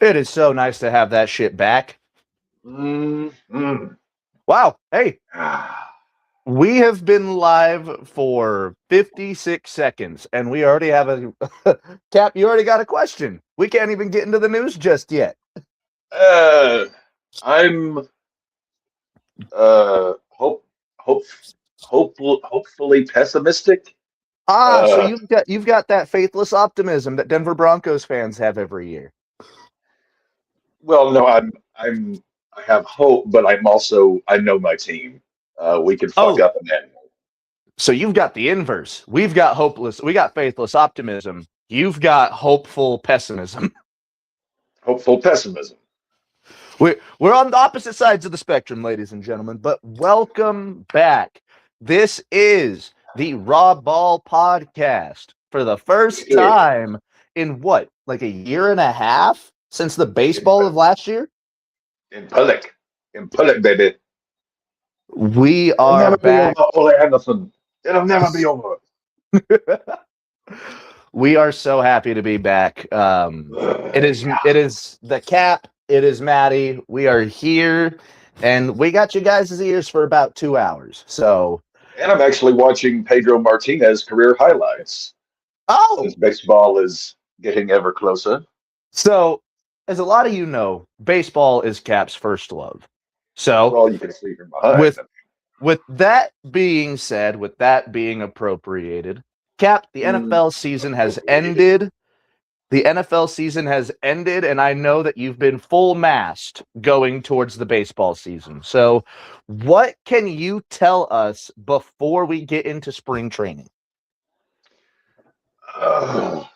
It is so nice to have that shit back. Wow. Hey, we have been live for 56 seconds, and we already have a Cap. You already got a question. We can't even get into the news just yet. I'm hope hopefully pessimistic. So Uh, you've got that faithless optimism that Denver Broncos fans have every year. well, no, I have hope, but I know my team. We can fuck Oh, up and then so you've got the inverse. We got faithless optimism. You've got hopeful pessimism. hopeful pessimism. We're on the opposite sides of the spectrum, ladies and gentlemen, but welcome back. This is the RAWBall podcast for the first time in what, like a year and a half since the baseball of last year? In public, baby. We It'll are never be over, back. Ole Anderson. It'll never be over. We are so happy to be back. It is the Cap. It is Maddie. We are here, and we got you guys' ears for about 2 hours. So, And I'm actually watching Pedro Martinez career highlights. Since baseball is getting ever closer. So, as a lot of you know, baseball is Cap's first love. So, well, you can see from behind. With that being said, with that being appropriated, Cap, the NFL season has ended. The NFL season has ended, and I know that you've been full mast going towards the baseball season. So, what can you tell us before we get into spring training?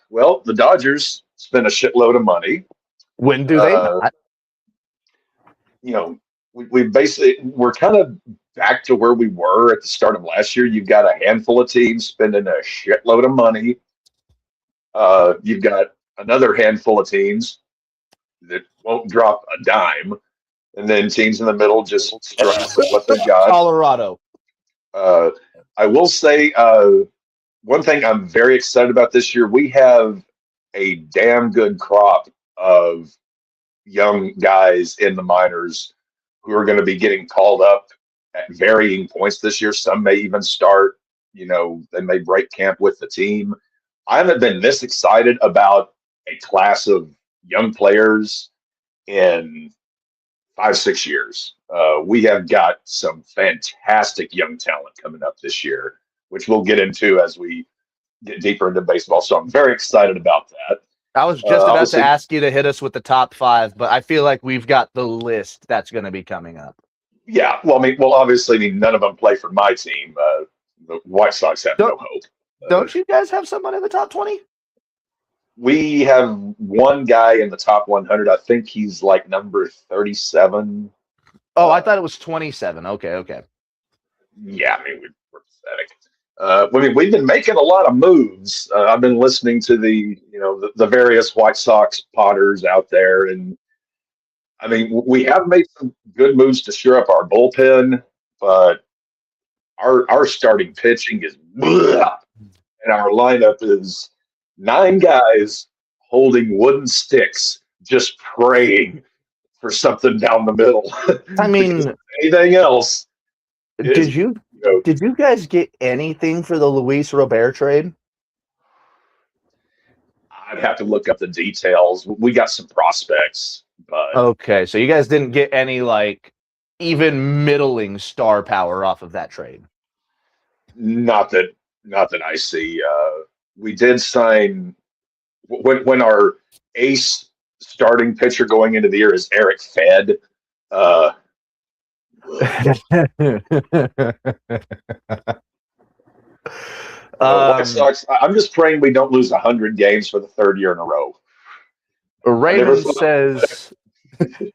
Well, the Dodgers spent a shitload of money. When do they not? You know, we're kind of back to where we were at the start of last year. You've got a handful of teams spending a shitload of money. You've got another handful of teams that won't drop a dime, and then teams in the middle just struggle with what they've got. Colorado. I will say one thing I'm very excited about this year. We have a damn good crop of young guys in the minors who are going to be getting called up at varying points this year. Some may even start, they may break camp with the team. I haven't been this excited about a class of young players in 5-6 years. We have got some fantastic young talent coming up this year, which we'll get into as we get deeper into baseball. So I'm very excited about that. I was just about to ask you to hit us with the top 5, but I feel like we've got the list that's going to be coming up. Yeah, well, obviously, none of them play for my team. The White Sox have no hope. Don't you guys have someone in the top 20? We have one guy in the top 100. I think he's like number 37. Oh, I thought it was 27. Okay. Yeah, we're pathetic. We've been making a lot of moves. I've been listening to the various White Sox potters out there, and we have made some good moves to shore up our bullpen, but our starting pitching is blah, and our lineup is 9 guys holding wooden sticks, just praying for something down the middle. Anything else? Did you guys get anything for the Luis Robert trade? I'd have to look up the details. We got some prospects, but okay, so you guys didn't get any even middling star power off of that trade. Not that I see. We did sign when our ace starting pitcher going into the year is Eric Fed. White Sox. I'm just praying we don't lose 100 games for the 3rd year in a row. Raymond says,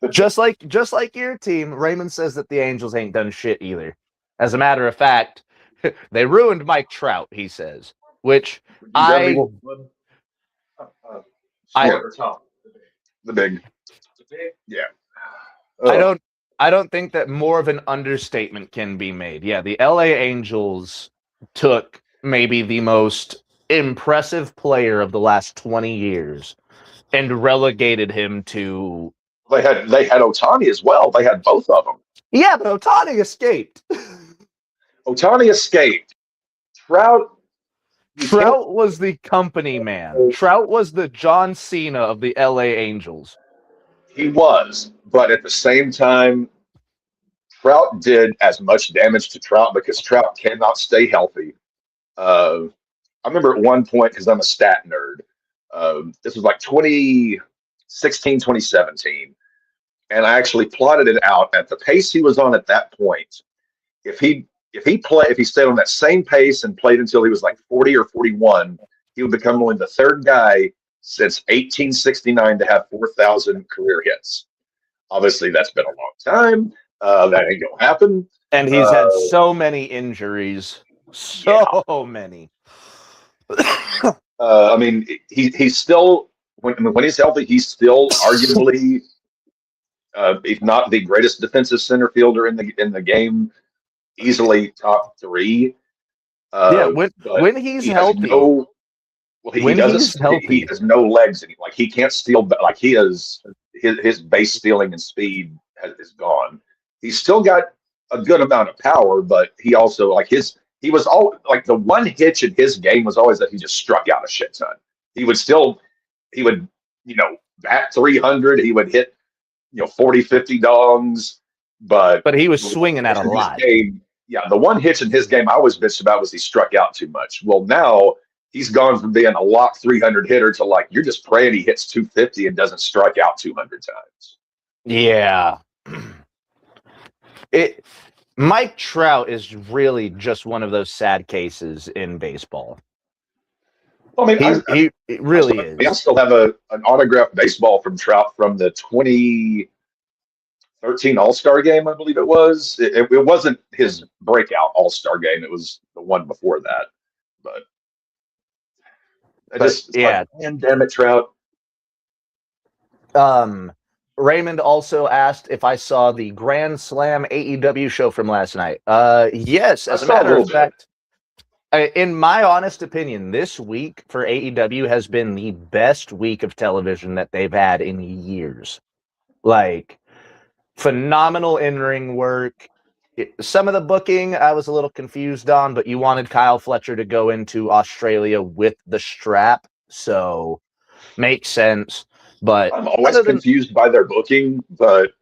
just like your team, Raymond says that the Angels ain't done shit either. As a matter of fact, they ruined Mike Trout. He says, which the big, yeah. I don't think that more of an understatement can be made. Yeah, the LA Angels took maybe the most impressive player of the last 20 years and relegated him to. They had Otani as well. They had both of them. Yeah, but Otani escaped. Otani escaped. Trout. Trout was the company man. Trout was the John Cena of the LA Angels. He was, but at the same time, Trout did as much damage to Trout because Trout cannot stay healthy. I remember at one point, because I'm a stat nerd, this was like 2016, 2017, and I actually plotted it out at the pace he was on at that point. If he stayed on that same pace and played until he was like 40 or 41, he would become only the third guy since 1869 to have 4,000 career hits. Obviously, that's been a long time. That ain't gonna happen. And he's had so many injuries. So many. I mean, he's still when he's healthy, he's still arguably, if not the greatest defensive center fielder in the game, easily top three. When he's healthy, he has no legs anymore. Like he can't steal. Like he has his base stealing and speed is gone. He's still got a good amount of power, but he also he was all like the one hitch in his game was always that he just struck out a shit ton. He would bat 300. He would hit 40, 50 dongs, but he was swinging at a lot. Yeah, the one hitch in his game I always bitched about was he struck out too much. Well, now he's gone from being a lock 300 hitter to like you're just praying he hits 250 and doesn't strike out 200 times. Yeah. Mike Trout is really just one of those sad cases in baseball. Well, I mean, he really is. I still have an autographed baseball from Trout from the 2013 All-Star game, I believe it was. It wasn't his breakout All-Star game. It was the one before that. But yeah. Man, damn it, Trout. Raymond also asked if I saw the Grand Slam AEW show from last night. Yes, as a matter of fact, in my honest opinion, this week for AEW has been the best week of television that they've had in years. Like, phenomenal in-ring work. Some of the booking I was a little confused on, but you wanted Kyle Fletcher to go into Australia with the strap, so makes sense. But I'm always confused by their booking, but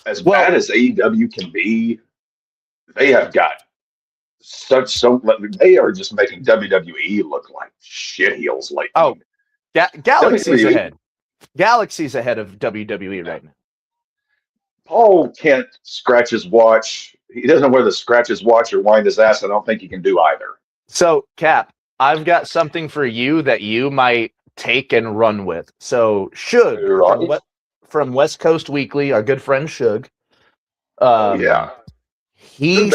as bad as AEW can be, they have got they are just making WWE look like shitheels lately. Oh, Galaxy's ahead. Galaxy's ahead of WWE right now. Paul can't scratch his watch. He doesn't know whether to scratch his watch or wind his ass. I don't think he can do either. So, Cap, I've got something for you that you might take and run with. So, Shug from West Coast Weekly, our good friend Shug. He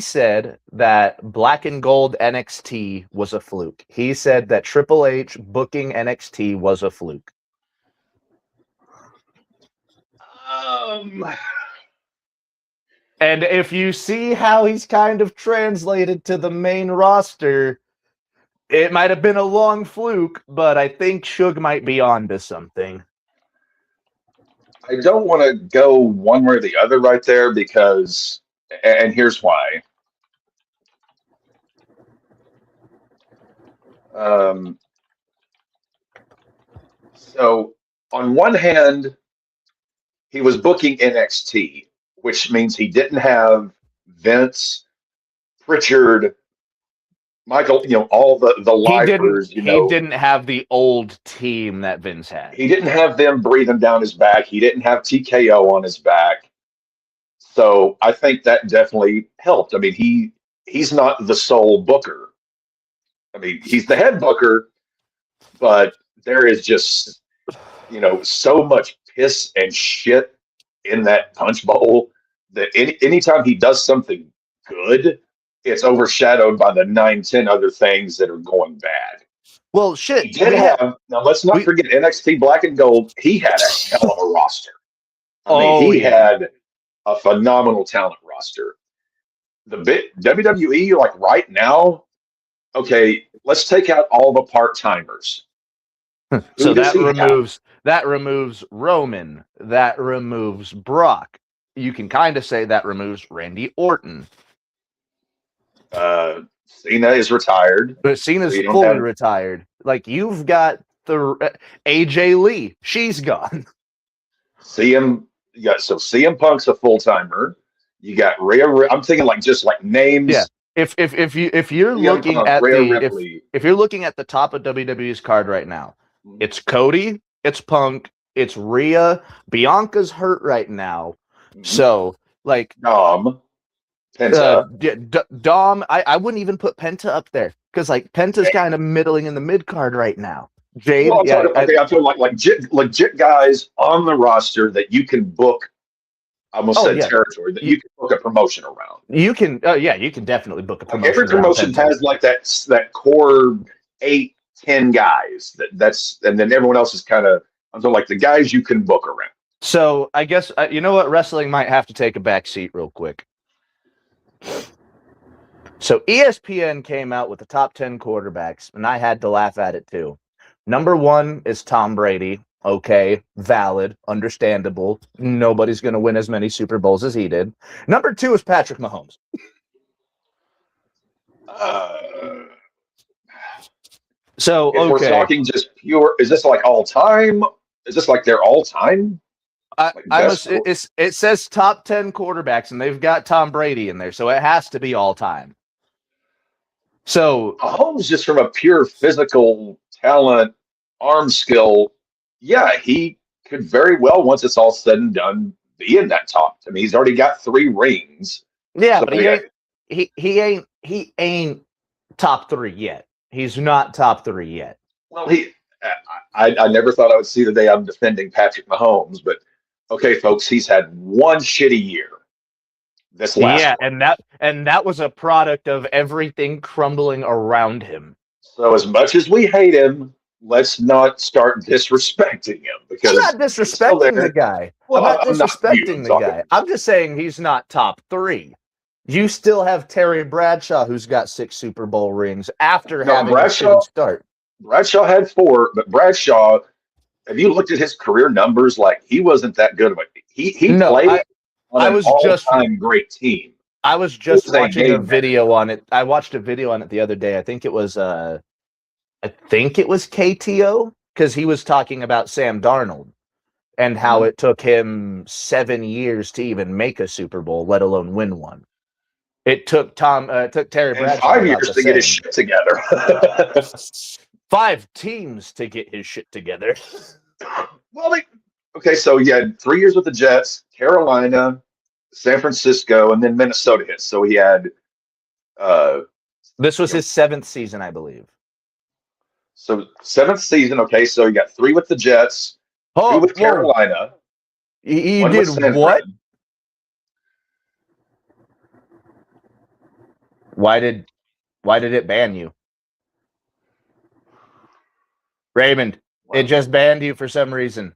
said that Black and Gold NXT was a fluke. He said that Triple H booking NXT was a fluke. And if you see how he's kind of translated to the main roster, it might have been a long fluke, but I think Shug might be onto something. I don't want to go one way or the other right there because, and here's why. So on one hand, he was booking NXT, which means he didn't have Vince, Pritchard, Michael, all the lifers. He didn't have the old team that Vince had. He didn't have them breathing down his back. He didn't have TKO on his back. So I think that definitely helped. I mean, he's not the sole booker. I mean, he's the head booker, but there is just, so much piss and shit in that punch bowl that anytime he does something good, it's overshadowed by the 9-10 other things that are going bad. Well, shit. He did now let's not forget NXT Black and Gold. He had a hell of a roster. He had a phenomenal talent roster. The WWE, like right now, okay, let's take out all the part-timers. So Who does he have? that removes Roman. That removes Brock. You can kind of say that removes Randy Orton. Cena is retired, But so Cena's you don't fully have retired. Like you've got the AJ Lee. She's gone. CM. You got so CM Punk's a full timer. You got Rhea. I'm thinking like just like Yeah. names. If you're CM looking Punk, at Rhea the Ripley. if you're looking at the top of WWE's card right now, it's Cody, it's Punk, it's Rhea. Bianca's hurt right now. So like Dom, Penta. Dom, I wouldn't even put Penta up there because like Penta's kind of middling in the mid card right now. Well, Jade, I'm yeah, talking. Okay, I'm talking like legit guys on the roster that you can book. I almost oh said yeah, territory that you, you can book a promotion around. you can, yeah, you can definitely book a Like every promotion around promotion Penta. has like that core 8, 10 guys that's and then everyone else is kind of I'm talking like the guys you can book around. So I guess you know what, wrestling might have to take a back seat real quick. So ESPN came out with the top 10 quarterbacks, and I had to laugh at it too. Number 1 is Tom Brady. Okay, valid, understandable. Nobody's going to win as many Super Bowls as he did. Number 2 is Patrick Mahomes. Uh, So, if we're okay, talking just pure, is this like all time? Is this like their all time? Like best? it says top 10 quarterbacks, and they've got Tom Brady in there, so it has to be all time. So, Mahomes just from a pure physical talent, arm skill, yeah, he could very well, once it's all said and done, be in that top. I mean, he's already got 3 rings. yeah, So but yeah, he ain't top 3 yet. He's not top 3 yet. well, I never thought I would see the day I'm defending Patrick Mahomes, but okay, folks, he's had one shitty year. This last Yeah, one. and that was a product of everything crumbling around him. So as much as we hate him, let's not start disrespecting him I'm because not he's still disrespecting the there. guy. I'm Well, not I'm not you. I'm disrespecting the talking. guy. I'm just saying he's not top 3. You still have Terry Bradshaw, who's got 6 Super Bowl rings after No, having a shitty start. Bradshaw had 4, but Bradshaw, have you looked at his career numbers? Like he wasn't that good of a he No, played on I an was all just time great team. I was He just was a watching a game manager. video on it. I watched a video on it the other day. I think it was KTO because he was talking about Sam Darnold and how Mhm. it took him 7 years to even make a Super Bowl, let alone win one. It took Terry And Bradshaw 5 about years the to get his same. shit together. 5 teams to get his shit together. Well, okay, so you had 3 years with the Jets, Carolina, San Francisco, and then Minnesota hit. So he had, uh, This was you know, his 7th season, I believe. so 7th season. Okay, so you got 3 with the Jets, 2 Oh, with whoa! Carolina, You 1 with did San what? Fran. Why did it ban you, Raymond? It Wow, just banned you for some reason.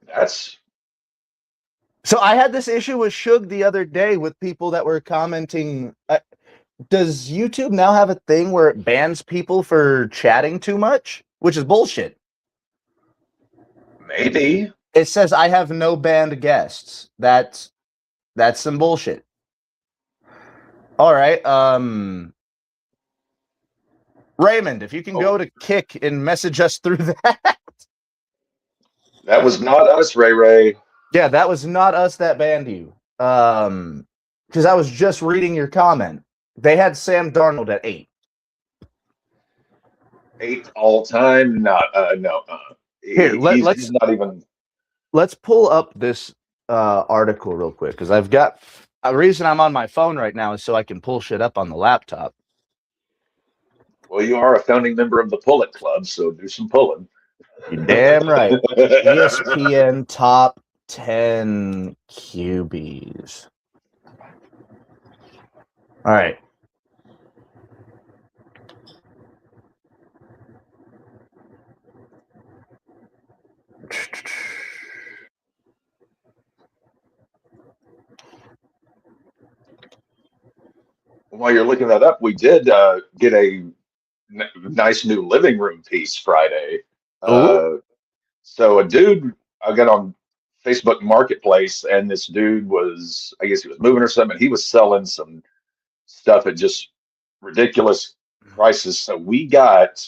that's So I had this issue with Suge the other day with people that were commenting. Does YouTube now have a thing where it bans people for chatting too much? Which is bullshit. maybe. It says I have no banned guests. That's some bullshit. All right. Raymond, if you can Oh, go to Kick and message us through that. that was not us, Ray Ray. Yeah, that was not us that banned you. Because I was just reading your comment. They had Sam Darnold at 8. 8 all time. Not no. Here, He's not even. let's pull up this article real quick because I've got a reason I'm on my phone right now is so I can pull shit up on the laptop. Well, you are a founding member of the Pull It Club, so do some pulling. You're damn right. ESPN top 10 QBs. All right. While you're looking that up, we did get a nice new living room piece Friday. Ooh. So a dude I got on Facebook Marketplace, and this dude was, I guess he was moving or something. He was selling some stuff at just ridiculous prices. So we got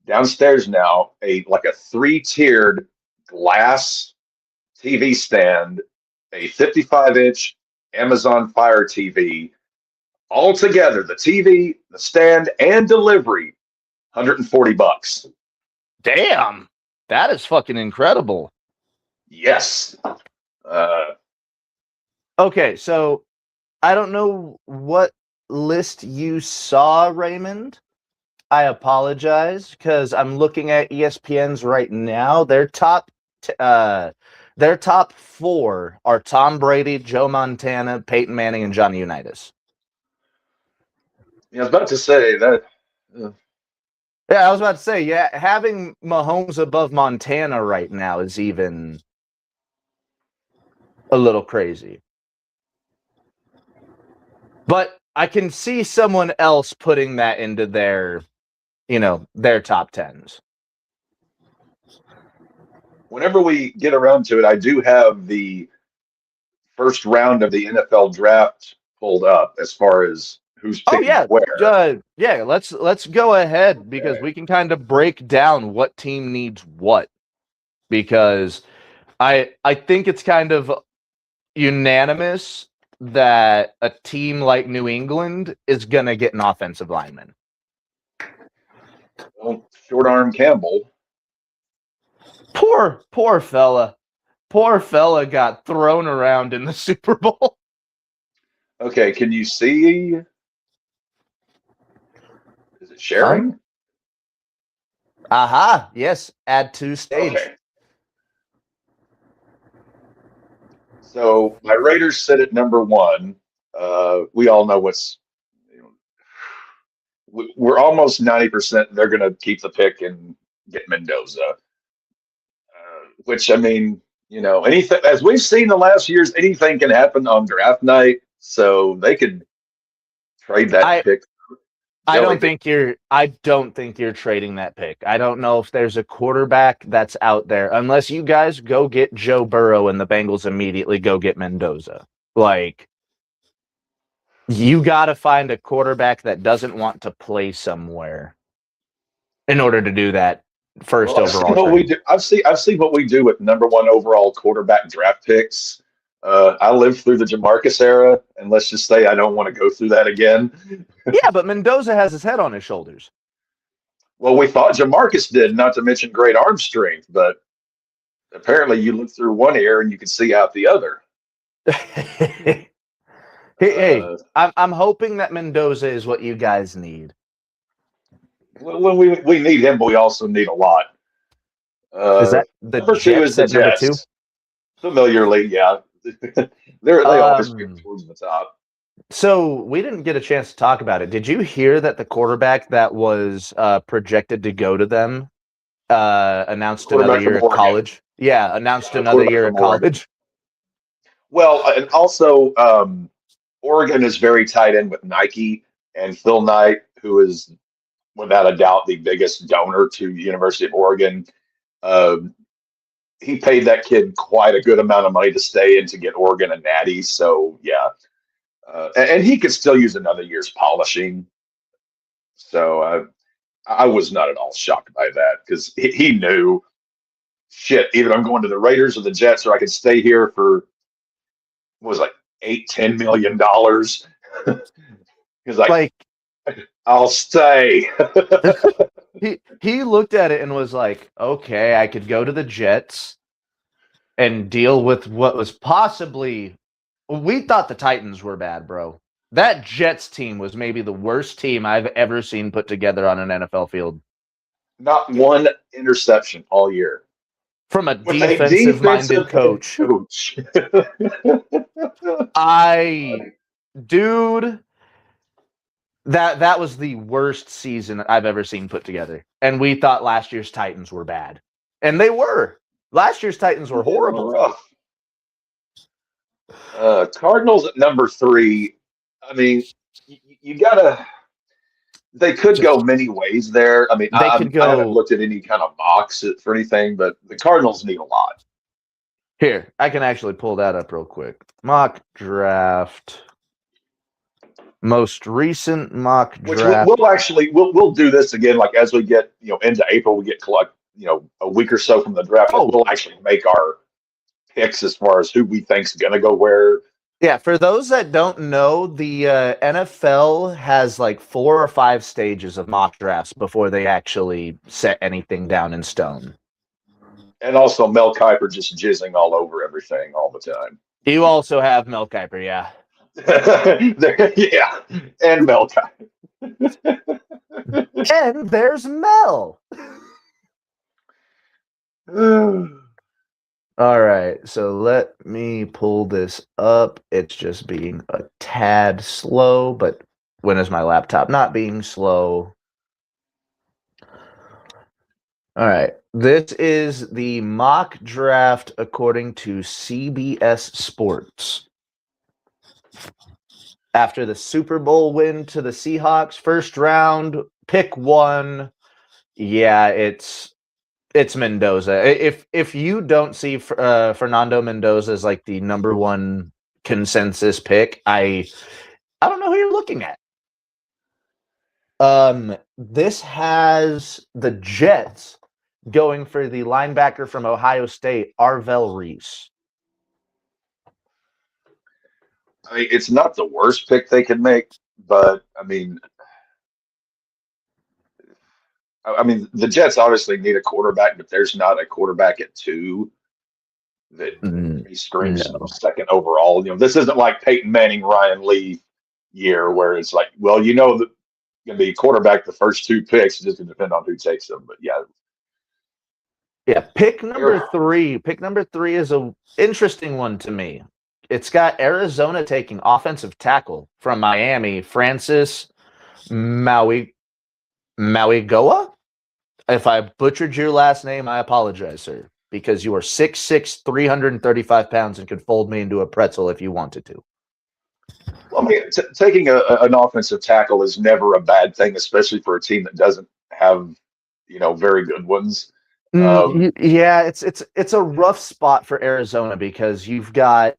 downstairs now a 3-tiered glass TV stand, a 55-inch Amazon Fire TV, all together, the TV, the stand, and delivery, $140. Damn. That is fucking incredible. Yes. Okay, so I don't know what list you saw, Raymond. I apologize because I'm looking at ESPN's right now. Their top 4 are Tom Brady, Joe Montana, Peyton Manning, and Johnny Unitas. I was about to say that. Yeah, I was about to say, yeah, having Mahomes above Montana right now is even a little crazy. But I can see someone else putting that into their top 10s. Whenever we get around to it, I do have the first round of the NFL draft pulled up as far as who's Oh picking yeah, where. yeah. Let's go ahead because Okay. we can kind of break down what team needs what. Because I think it's kind of unanimous that a team like New England is gonna get an offensive lineman. Well, short arm Campbell. Poor fella. Poor fella got thrown around in the Super Bowl. Okay, can you see? Is it sharing? Aha, yes, add to stage. Okay. So my Raiders sit at number one. We all know we're almost 90% they're going to keep the pick and get Mendoza. Which I mean, anything as we've seen the last years, anything can happen on draft night. So they could trade that I pick. I Jelly don't bean. think you're trading that pick. I don't know if there's a quarterback that's out there unless you guys go get Joe Burrow and the Bengals immediately go get Mendoza. Like you got to find a quarterback that doesn't want to play somewhere in order to do that first Well, I've seen overall what we trade. do. I've seen what we do with number one overall quarterback draft picks. I lived through the Jamarcus era, and let's just say I don't want to go through that again. Yeah, but Mendoza has his head on his shoulders. Well, we thought Jamarcus did, not to mention great arm strength, but apparently you look through one ear and you can see out the other. Hey, Uh, I'm hoping that Mendoza is what you guys need. well, we need him, but we also need a lot. Is that the Number two is Jets the at number 2? Jets. Familiarly, yeah, they always pick Um, towards the top. So we didn't get a chance to talk about it. Did you hear that the quarterback that was projected to go to them announced another Quarterback year from at Oregon. college? Yeah, announced Yeah, another quarterback year from at Oregon. college. Well, and also Oregon is very tied in with Nike and Phil Knight, who is without a doubt the biggest donor to the University of Oregon. Um, he paid that kid quite a good amount of money to stay and to get Oregon a natty. So yeah, and he could still use another year's polishing. So I was not at all shocked by that because he knew shit. Either I'm going to the Raiders or the Jets, or I could stay here for what was it, like $8-10 million. He's like, Like I'll stay. he looked at it and was like, "Okay, I could go to the Jets and deal with what was possibly." We thought the Titans were bad, bro. That Jets team was maybe the worst team I've ever seen put together on an NFL field. Not one interception all year. From a With a defensive-minded defensive head coach. coach. Dude, that was the worst season I've ever seen put together. And we thought last year's Titans were bad. And they were. Last year's Titans were They were horrible. rough. Cardinals at number 3. I mean, you gotta. They could go many ways there. I mean, They could I haven't go looked at any kind of mocks for anything, but the Cardinals need a lot. here. I can actually pull that up real quick. Mock draft. Most recent mock Which draft. we'll do this again. Like as we get into April, we get a week or so from the draft. Oh. We'll actually make our picks as far as who we think's going to go where. Yeah, for those that don't know, the NFL has like 4 or 5 stages of mock drafts before they actually set anything down in stone. And also Mel Kiper just jizzing all over everything all the time. You also have Mel Kiper, yeah. Yeah, and Mel Kiper. And there's Mel. All right, so let me pull this up. It's just being a tad slow, but when is my laptop not being slow? All right, this is the mock draft according to CBS Sports. After the Super Bowl win to the Seahawks, first round, pick 1. Yeah, it's Mendoza. If you don't see Fernando Mendoza as like the number 1 consensus pick, I don't know who you're looking at. This has the Jets going for the linebacker from Ohio State, Arvell Reese. I mean, it's not the worst pick they could make, but I mean, the Jets obviously need a quarterback, but there's not a quarterback at 2 that he screams second overall. This isn't like Peyton Manning, Ryan Leaf year where it's like, well, that going to be quarterback the first 2 picks, just going to depend on who takes them. But yeah. Yeah, pick number 3. Pick number 3 is a interesting one to me. It's got Arizona taking offensive tackle from Miami, Francis Mauigoa. If I butchered your last name, I apologize, sir, because you are 6'6", 335 pounds and could fold me into a pretzel if you wanted to. Well, I mean, taking an offensive tackle is never a bad thing, especially for a team that doesn't have, very good ones. Yeah, it's a rough spot for Arizona because you've got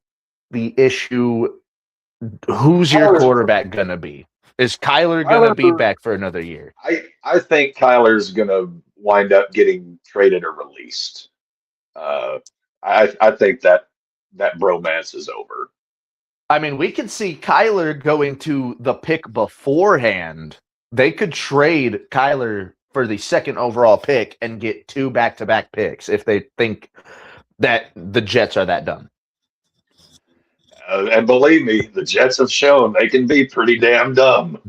the issue, who's your quarterback going to be? Is Kyler going to be back for another year? I think Kyler's going to wind up getting traded or released. I think that bromance is over. I mean, we could see Kyler going to the pick beforehand. They could trade Kyler for the 2nd overall pick and get 2 back-to-back picks if they think that the Jets are that dumb. And believe me, the Jets have shown they can be pretty damn dumb.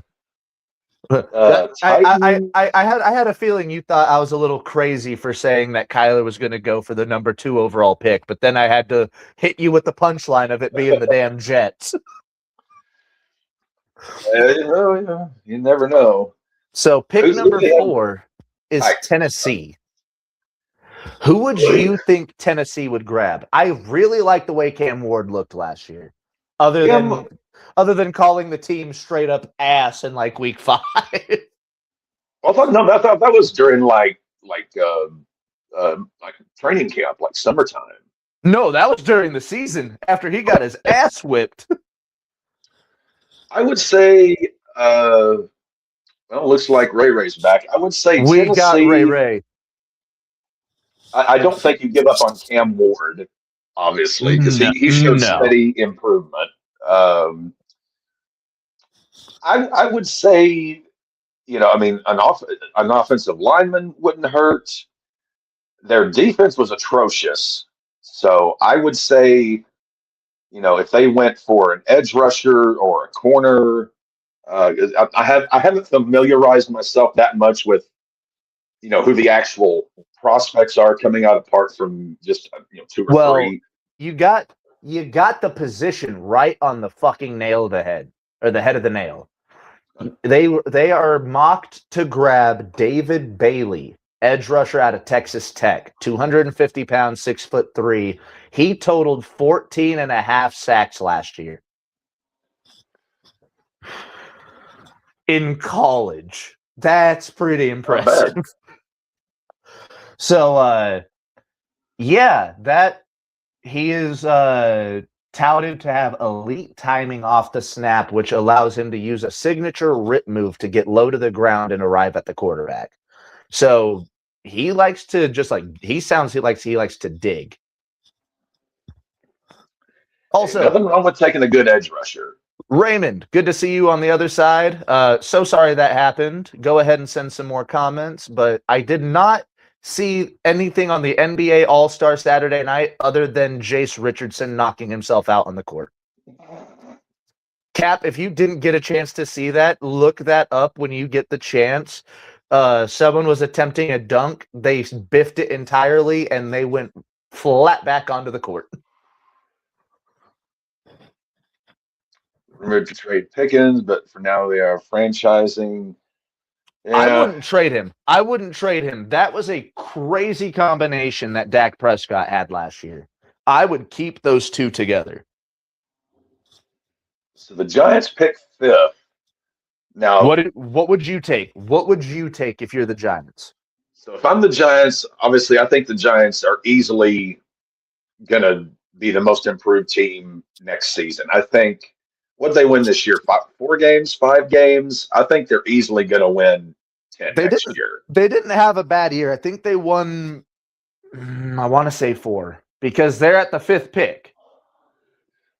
I had a feeling you thought I was a little crazy for saying that Kyler was going to go for the number 2 overall pick, but then I had to hit you with the punchline of it being the damn Jets. You never know. So pick number 4 is Tennessee. Who would you think Tennessee would grab? I really like the way Cam Ward looked last year. Other than calling the team straight up ass in like week 5. I thought that was during like training camp, like summertime. No, that was during the season after he got his ass whipped. I would say, looks like Ray's back. I would say we Tennessee, got Ray. I don't think you give up on Cam Ward, obviously, because he showed steady improvement. I would say, an offensive lineman wouldn't hurt. Their defense was atrocious. So I would say, if they went for an edge rusher or a corner, I haven't familiarized myself that much with, who the actual prospects are coming out apart from just 2 or 3. You got the position right on the fucking nail of the head, or the head of the nail. They are mocked to grab David Bailey, edge rusher out of Texas Tech, 250 pounds, 6'3". He totaled 14.5 sacks last year in college. That's pretty Not bad. impressive. So, yeah, that he is touted to have elite timing off the snap, which allows him to use a signature rip move to get low to the ground and arrive at the quarterback. So he likes to just like he likes to dig. Also, nothing wrong with taking a good edge rusher. Raymond, good to see you on the other side. So sorry that happened. Go ahead and send some more comments, but I did not see anything on the NBA All-Star Saturday night other than Jace Richardson knocking himself out on the court. Cap, if you didn't get a chance to see that, look that up when you get the chance. Someone was attempting a dunk. They biffed it entirely, and they went flat back onto the court. Rumored to trade Pickens, but for now they are franchising. Yeah. I wouldn't trade him. That was a crazy combination that Dak Prescott had last year. I would keep those two together. So the Giants pick 5th. Now, what would you take? What would you take if you're the Giants? So if I'm the Giants, obviously I think the Giants are easily going to be the most improved team next season. I think what they win this year, 4 games, 5 games. I think they're easily going to win 10 next year. They didn't have a bad year. I think they won. I want to say 4 because they're at the 5th pick.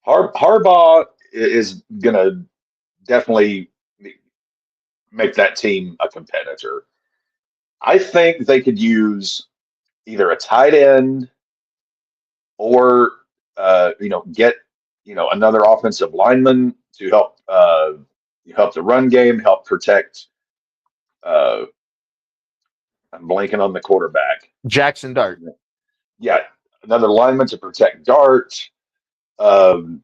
Harbaugh is going to definitely make that team a competitor. I think they could use either a tight end or get another offensive lineman to help the run game, help protect. I'm blanking on the quarterback. Jackson Dart. Yeah, another lineman to protect Dart. Those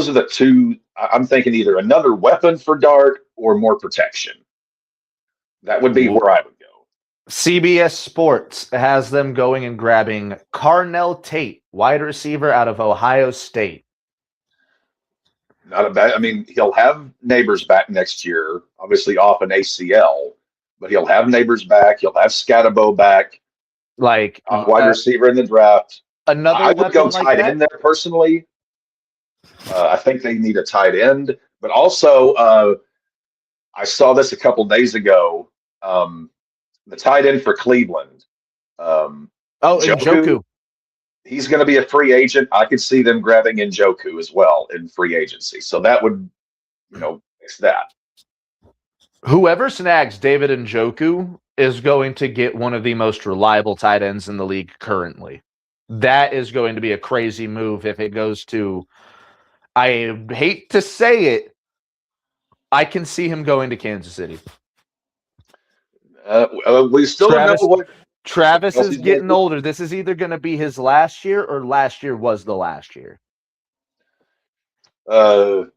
are the two. I'm thinking either another weapon for Dart or more protection. That would be where I would go. CBS Sports has them going and grabbing Carnell Tate, wide receiver out of Ohio State. Not a bad. I mean, he'll have Neighbors back next year, obviously off an ACL, but he'll have Neighbors back. He'll have Scatabo back. Like wide receiver in the draft. I would go tight end there personally. I think they need a tight end, but also I saw this a couple days ago. The tight end for Cleveland. Njoku. He's going to be a free agent. I could see them grabbing Njoku as well in free agency. So that would, fix that. Whoever snags David Njoku is going to get one of the most reliable tight ends in the league currently. That is going to be a crazy move if it goes to, I hate to say it, I can see him going to Kansas City. We still don't know what. Travis is getting older. This is either going to be his last year or last year was the last year.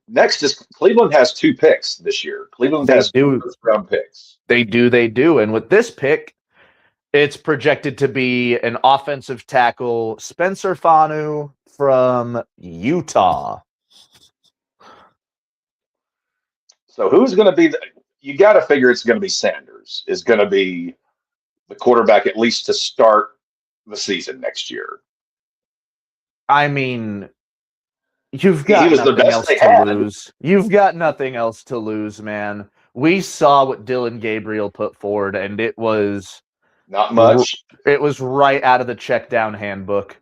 Next is Cleveland has 2 picks this year. Cleveland has 2 first-round picks. They do. And with this pick, it's projected to be an offensive tackle, Spencer Fanu from Utah. So who's going to be you got to figure it's going to be Sanders is going to be the quarterback at least to start the season next year. I mean, you've got nothing else to lose. You've got nothing else to lose, man. We saw what Dylan Gabriel put forward, and it was not much. It was right out of the check down handbook.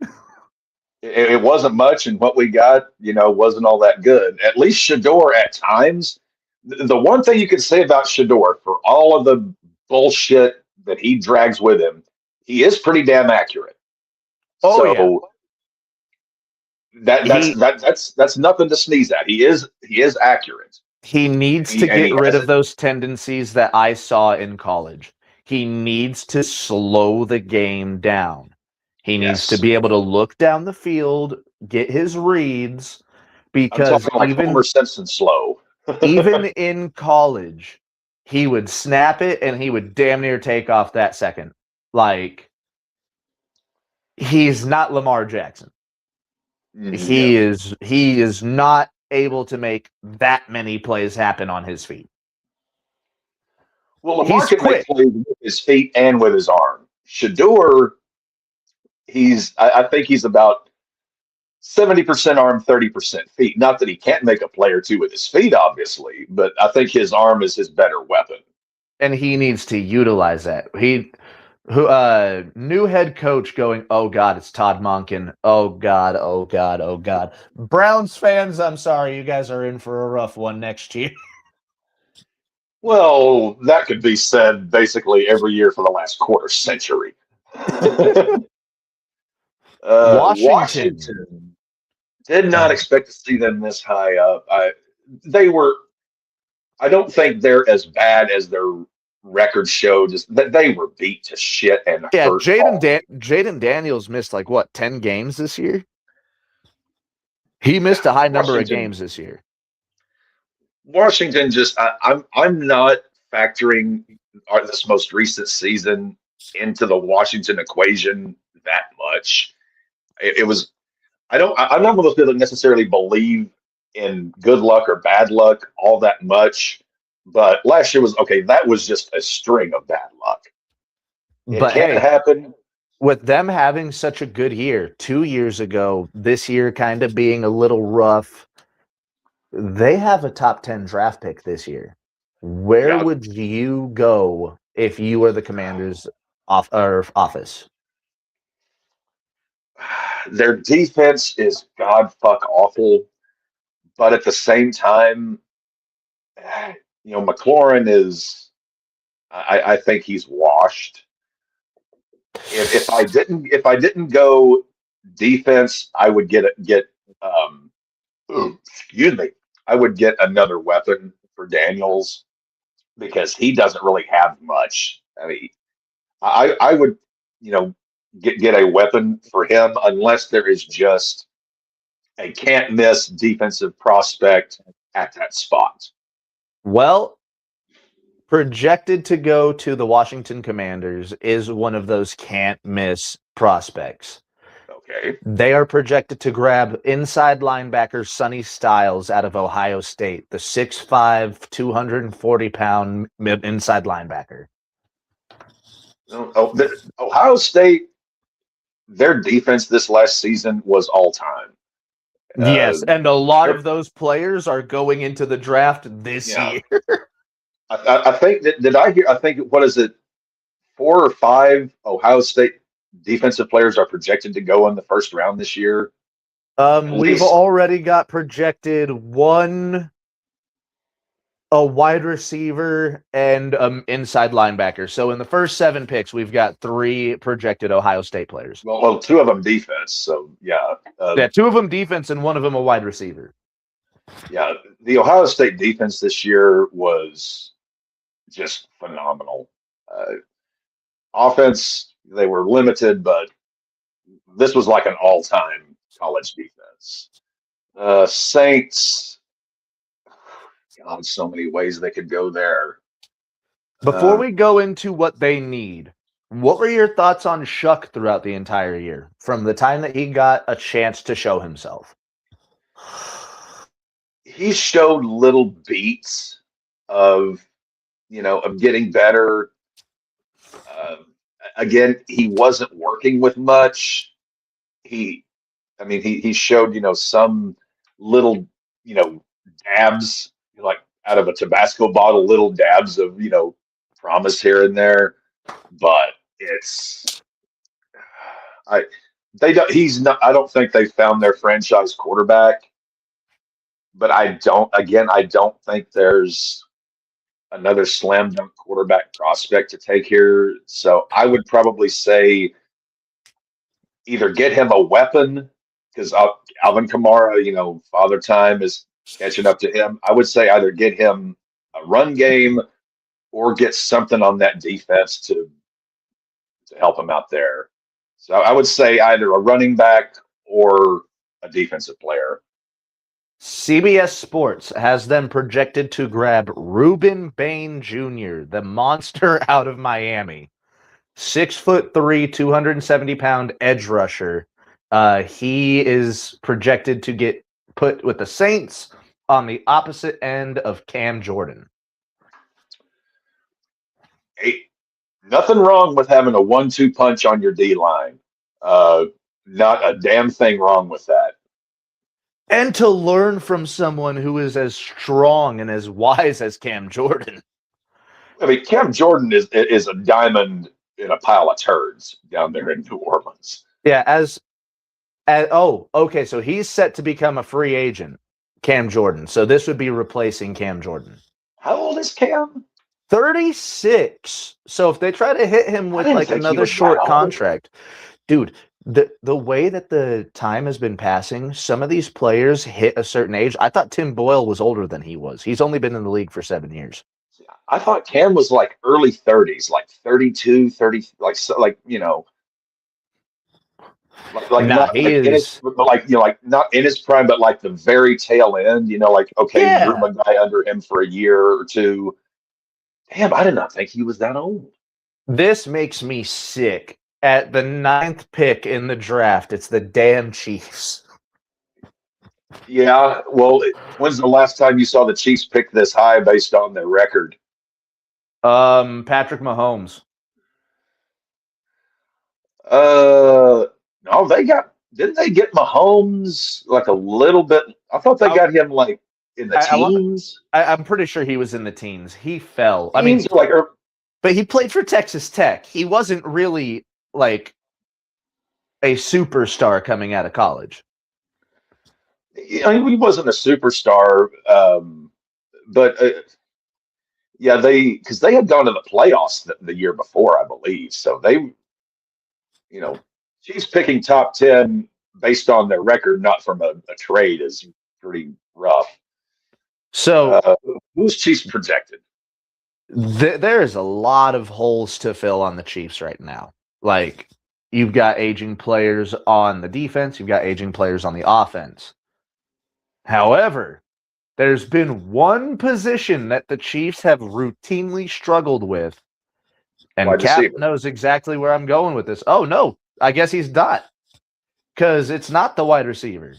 It wasn't much, and what we got, wasn't all that good. At least Shador at times. The one thing you could say about Shador, for all of the bullshit that he drags with him, he is pretty damn accurate. That's nothing to sneeze at. He is accurate. He needs to get rid of those tendencies that I saw in college. He needs to slow the game down. He needs to be able to look down the field, get his reads, because I'm talking like Homer Simpson slow. Even in college, he would snap it and he would damn near take off that second. Like, he's not Lamar Jackson. He is not able to make that many plays happen on his feet. Well, He's Lamarcus may quick. play with his feet and with his arm. Shador, I think he's about 70% arm, 30% feet. Not that he can't make a play or two with his feet, obviously, but I think his arm is his better weapon. And he needs to utilize that. New head coach going, oh God, it's Todd Monken. Oh God, oh God, oh God. Browns fans, I'm sorry, you guys are in for a rough one next year. Well, that could be said basically every year for the last quarter century. Washington. Washington did not expect to see them this high up. They were. I don't think they're as bad as their record showed. Just that they were beat to shit and Yeah, hurt all. Jaden Daniels missed like what, 10 games this year? He missed a high number of Washington, games this year. Washington. I'm not factoring this most recent season into the Washington equation that much. It was. I'm not one of those people that necessarily believe in good luck or bad luck all that much. But last year was okay. That was just a string of bad luck. It But can hey, happen. with them having such a good year 2 years ago, this year kind of being a little rough, they have a top 10 draft pick this year. Where Yeah, would you go if you were the Commanders' office? their defense is god fuck awful, but at the same time, McLaurin is. I think he's washed. If I didn't go defense, I would get um, excuse me, I would get another weapon for Daniels because he doesn't really have much. I mean, I would you know get a weapon for him unless there is just a can't miss defensive prospect at that spot. Well, projected to go to the Washington Commanders is one of those can't miss prospects. Okay. They are projected to grab inside linebacker Sonny Styles out of Ohio State, the 6'5", 240-pound inside linebacker. Ohio State, their defense this last season was all time. Yes, and a lot They're- of those players are going into the draft this yeah, year. I think that did I hear? I think what is it? 4 or 5 Ohio State defensive players are projected to go in the first round this year. At We've least, already got projected a wide receiver and inside linebacker. So in the first 7 picks, we've got 3 projected Ohio State players. well, 2 of them defense. So yeah, Yeah, 2 of them defense and 1 of them a wide receiver. yeah. The Ohio State defense this year was just phenomenal. Offense, they were limited, but this was like an all-time college defense. Saints, God, so many ways they could go there. Before we go into what they need, what were your thoughts on Shuck throughout the entire year, from the time that he got a chance to show himself? He showed little beats of, of getting better. Uh, Again, he wasn't working with much. He, I mean, he showed, some little, dabs, like out of a Tabasco bottle, little dabs of, promise here and there. But it's, I, they don't, he's not, I don't think they found their franchise quarterback. But I don't think there's another slam dunk quarterback prospect to take here. So I would probably say either get him a weapon because Alvin Kamara, Father Time is catching up to him. I would say either get him a run game or get something on that defense to help him out there. So I would say either a running back or a defensive player. CBS Sports has them projected to grab Reuben Bain Jr., the monster out of Miami. 6'3", 270-pound edge rusher. He is projected to get put with the Saints on the opposite end of Cam Jordan. nothing wrong with having a 1-2 punch on your D line. Not a damn thing wrong with that. And to learn from someone who is as strong and as wise as Cam Jordan. I mean, Cam Jordan is a diamond in a pile of turds down there in New Orleans. Yeah, okay, so he's set to become a free agent, Cam Jordan. So this would be replacing Cam Jordan. How old is Cam? 36. So if they try to hit him I with didn't like think he another was that short old. contract, dude, the way that the time has been passing, some of these players hit a certain age. I thought Tim Boyle was older than he was. He's only been in the league for 7 years. I thought Cam was like early 30s, like 32, 30, like you know, like Nah, not he like in his, is. but like you know, like not in his prime, but like the very tail end. You know, like okay, groom Yeah. a guy under him for a year or two. Damn, I did not think he was that old. This makes me sick. At the 9th pick in the draft, it's the damn Chiefs. Yeah, well, when's the last time you saw the Chiefs pick this high based on their record? Patrick Mahomes. No, didn't they get Mahomes like a little bit? I thought they I, got him like in the I want. teens. I'm pretty sure he was in the teens. He fell. I mean, Teens or like, but he played for Texas Tech. He wasn't really like a superstar coming out of college. I mean, he wasn't a superstar, but yeah, because they had gone to the playoffs the year before, I believe. So they, you know, Chiefs picking top 10 based on their record, not from a trade, is pretty rough. So Uh, who's Chiefs projected? there is a lot of holes to fill on the Chiefs right now. Like, you've got aging players on the defense, you've got aging players on the offense. However, there's been one position that the Chiefs have routinely struggled with, and Wide Cap receiver. knows exactly where I'm going with this. Oh, no, I guess he's not. Because it's not the wide receiver.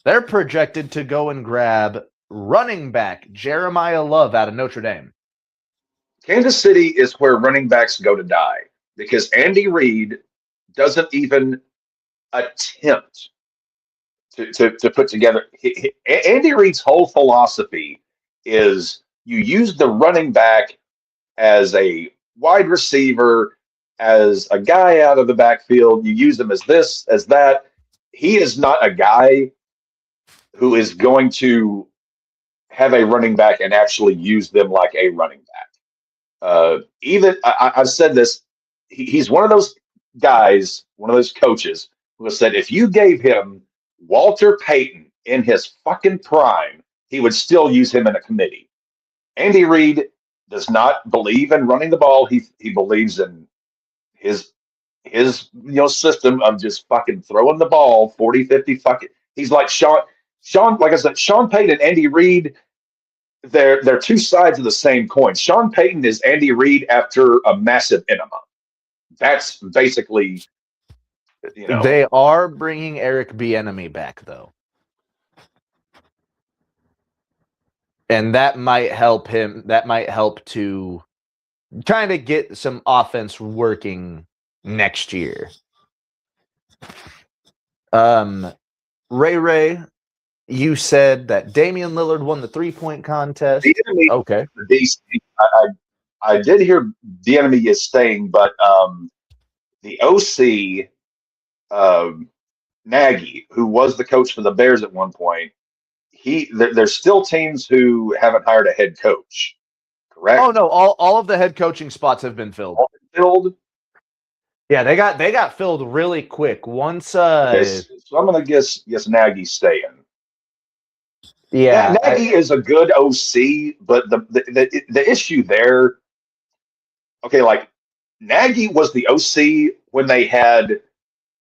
They're projected to go and grab running back Jeremiah Love out of Notre Dame. Kansas City is where running backs go to die because Andy Reid doesn't even attempt to put together. Andy Reid's whole philosophy is you use the running back as a wide receiver, as a guy out of the backfield. You use him as this, as that. He is not a guy who is going to have a running back and actually use them like a running back. I've said this. He's one of those guys, one of those coaches who has said if you gave him Walter Payton in his fucking prime, he would still use him in a committee. Andy Reid does not believe in running the ball. He believes in his system of just fucking throwing the ball 40, 50 fucking. He's like Sean, like I said, Sean Payton and Andy Reid, they're two sides of the same coin. Sean Payton is Andy Reid after a massive enema. That's basically, They are bringing Eric Bieniemy back, though. And that might help him. That might help to kind of get some offense working next year. Ray, you said that Damian Lillard won the 3-point contest. Okay. I did hear the enemy is staying, but the OC Nagy, who was the coach for the Bears at one point, there's still teams who haven't hired a head coach. Correct? Oh no, all of the head coaching spots have been filled. Filled? Yeah, they got filled really quick. Once So I'm gonna guess Nagy's staying. Yeah. Nagy is a good OC, but the issue there, okay, like Nagy was the OC when they had,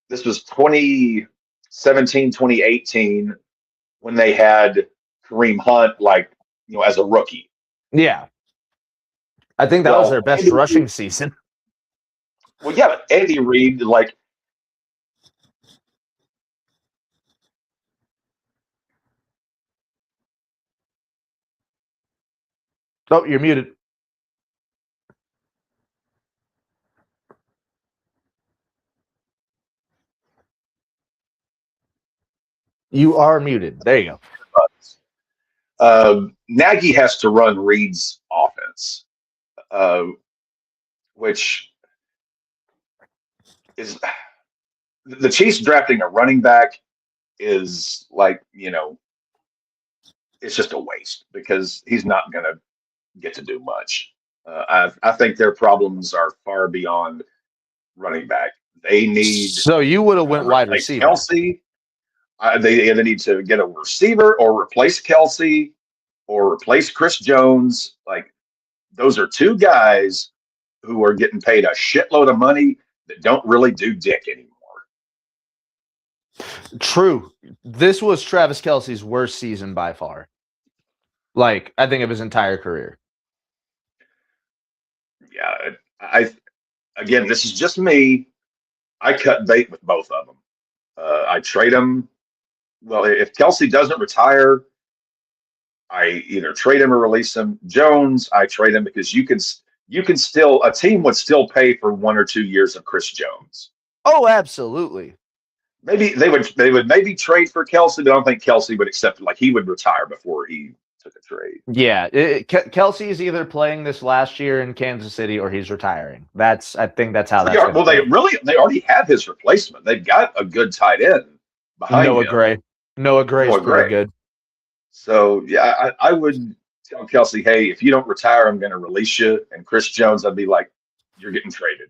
this was 2017, 2018, when they had Kareem Hunt, like, as a rookie. Yeah. I think that was their best rushing season. Well, yeah, but Andy Reid, like, oh, you're muted. You are muted. There you go. Nagy has to run Reed's offense, uh, which is the Chiefs drafting a running back is like, it's just a waste because he's not going to get to do much. I think their problems are far beyond running back. They need So you would have went wide replace receiver. Kelsey. They either need to get a receiver or replace Kelsey or replace Chris Jones. Like, those are two guys who are getting paid a shitload of money that don't really do dick anymore. True. This was Travis Kelce's worst season by far. Like, I think of his entire career. Yeah, again, this is just me. I cut bait with both of them. I trade them. Well, if Kelsey doesn't retire, I either trade him or release him. Jones, I trade him because you can still, a team would still pay for 1 or 2 years of Chris Jones. Oh, absolutely. Maybe they would maybe trade for Kelsey, but I don't think Kelsey would accept it. Like, he would retire before he took a trade. Yeah, Kelsey's either playing this last year in Kansas City or he's retiring. I think that's how that's They already have his replacement. They've got a good tight end behind Noah him. Gray. Noah Gray's pretty good. So yeah, I would tell Kelsey, hey, if you don't retire, I'm going to release you. And Chris Jones, I'd be like, you're getting traded.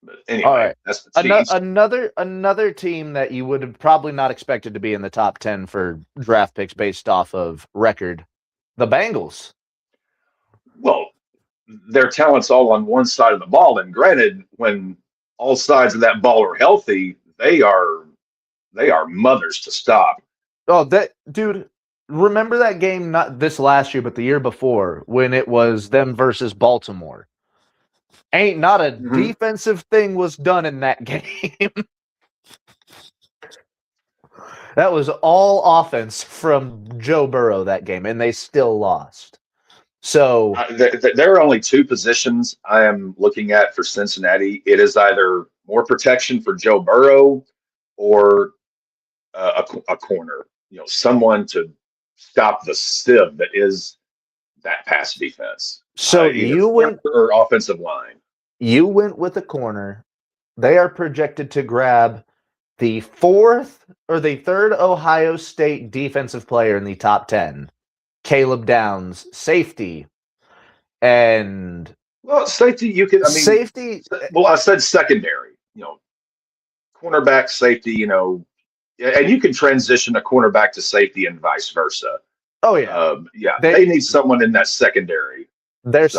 But anyway, all right. That's the Chiefs. Another team that you would have probably not expected to be in the top 10 for draft picks based off of record, the Bengals. Well, their talent's all on one side of the ball, and granted, when all sides of that ball are healthy, they are mothers to stop. Oh, that dude! Remember that game? Not this last year, but the year before, when it was them versus Baltimore. Ain't not a defensive thing was done in that game. That was all offense from Joe Burrow that game, and they still lost. So there are only two positions I am looking at for Cincinnati. It is either more protection for Joe Burrow or a corner. Someone to stop the sieve that is that pass defense. So you went or offensive line. You went with a corner. They are projected to grab the fourth or the third Ohio State defensive player in the top 10, Caleb Downs, safety. And safety, safety. Well, I said secondary, cornerback, safety, and you can transition a cornerback to safety and vice versa. Oh yeah. They need someone in that secondary. They're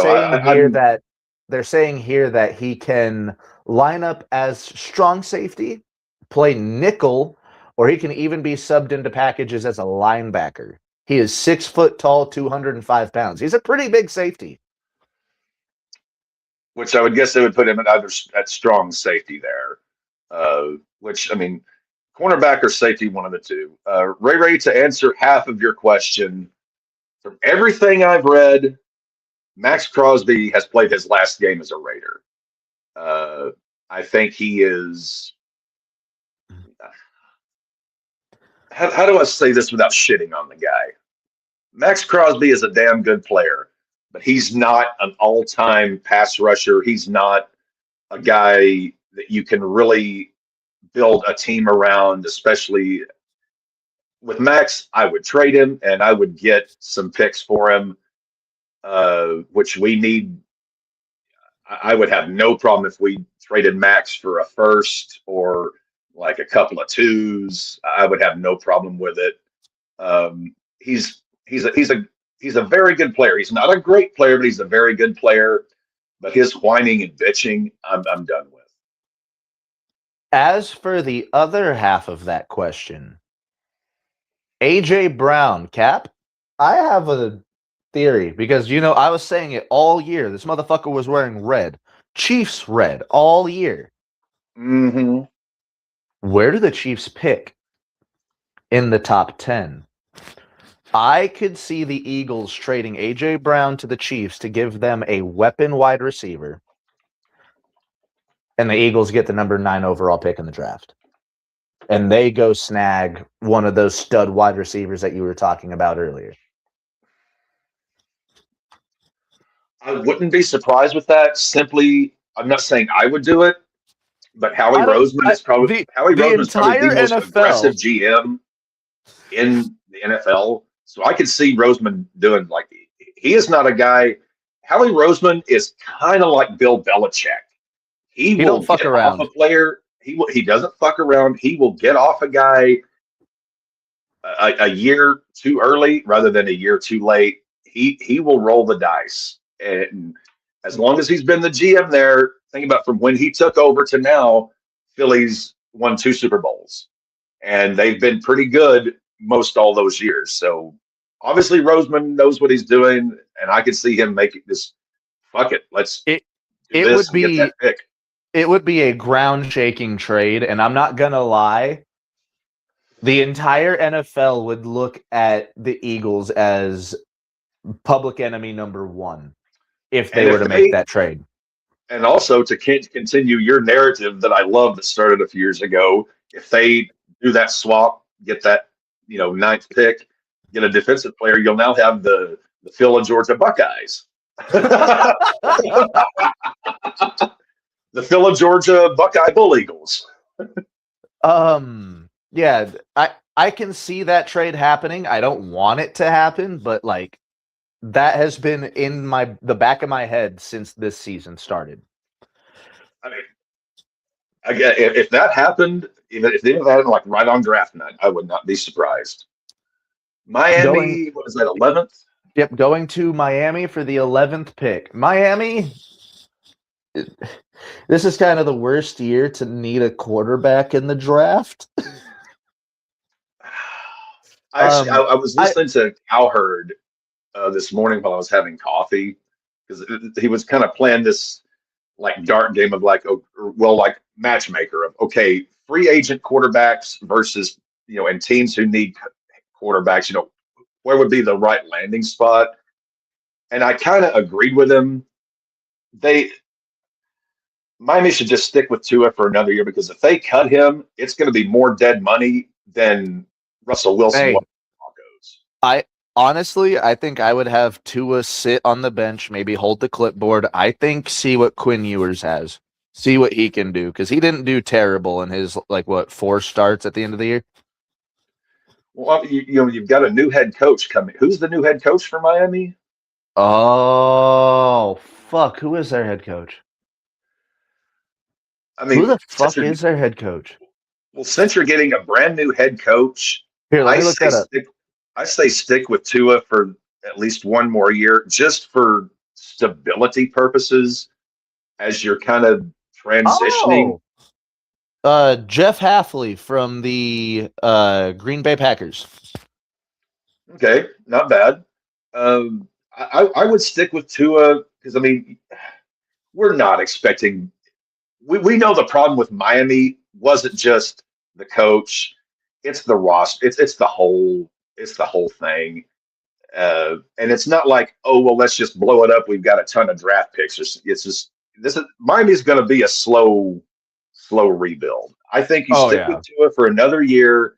saying here that he can line up as strong safety, play nickel, or he can even be subbed into packages as a linebacker. He is 6 foot tall, 205 pounds. He's a pretty big safety. Which I would guess they would put him at strong safety there. Cornerback or safety, one of the two. Ray, to answer half of your question, from everything I've read, Max Crosby has played his last game as a Raider. I think he is. How do I say this without shitting on the guy? Max Crosby is a damn good player, but he's not an all-time pass rusher. He's not a guy that you can really build a team around, especially with Max. I would trade him and I would get some picks for him, which we need. I would have no problem if we traded Max for a first or like a couple of twos. I would have no problem with it. He's a very good player. He's not a great player, but he's a very good player. But his whining and bitching, I'm done with. As for the other half of that question, AJ Brown, Cap, I have a theory because, I was saying it all year. This motherfucker was wearing red. Chiefs red all year. Mm-hmm. Where do the Chiefs pick in the top 10? I could see the Eagles trading AJ Brown to the Chiefs to give them a weapon wide receiver. And the Eagles get the number 9 overall pick in the draft. and they go snag one of those stud wide receivers that you were talking about earlier. I wouldn't be surprised with that. Simply, I'm not saying I would do it, but I don't. Howie The Roseman is probably entire the most aggressive NFL. GM in the NFL. So I could see Roseman doing like he is not a guy. Howie Roseman is kind of like Bill Belichick. He He don't will fuck get off around. a player. He doesn't fuck around. He will get off a guy a year too early rather than a year too late. He will roll the dice, and as long as he's been the GM there, think about from when he took over to now, Phillies won 2 Super Bowls, and they've been pretty good most all those years. So obviously Roseman knows what he's doing, and I could see him making this. Fuck it, let's It do it this would and get that be pick. it would be a ground shaking trade, and I'm not gonna lie. The entire NFL would look at the Eagles as public enemy number one if they And were if to make they that trade. and also to continue your narrative that I love that started a few years ago, if they do that swap, get that ninth pick, get a defensive player, you'll now have the Phil Georgia Buckeyes, the Phil Georgia Buckeye Bull Eagles. Yeah, I can see that trade happening. I don't want it to happen, but like that has been in the back of my head since this season started. I mean, again, if that happened, if they happened like right on draft night, I would not be surprised. Going Miami, what is that, 11th? Yep, going to Miami for the 11th pick. Miami, this is kind of the worst year to need a quarterback in the draft. I was listening to Cowherd this morning while I was having coffee because he was kind of playing this like dart game of like, like matchmaker of okay, free agent quarterbacks versus and teams who need quarterbacks. Where would be the right landing spot? And I kind of agreed with him. Miami should just stick with Tua for another year because if they cut him, it's going to be more dead money than Russell Wilson Hey, was with the Broncos. I think I would have Tua sit on the bench, maybe hold the clipboard. I think see what Quinn Ewers has, see what he can do because he didn't do terrible in his 4 starts at the end of the year. Well, you've got a new head coach coming. Who's the new head coach for Miami? Oh fuck! Who is their head coach? I Who mean, the fuck is their head coach? well, since you're getting a brand new head coach, Here, let I me look say that up. stick with Tua for at least one more year, just for stability purposes, as you're kind of transitioning. Jeff Halfley from the Green Bay Packers. Okay, not bad. I would stick with Tua because I mean, we're not expecting. We know the problem with Miami wasn't just the coach; it's the roster. It's the whole thing. And it's not like, oh well, let's just blow it up. We've got a ton of draft picks. It's just this is Miami's going to be a slow rebuild. I think you stick with Tua for another year,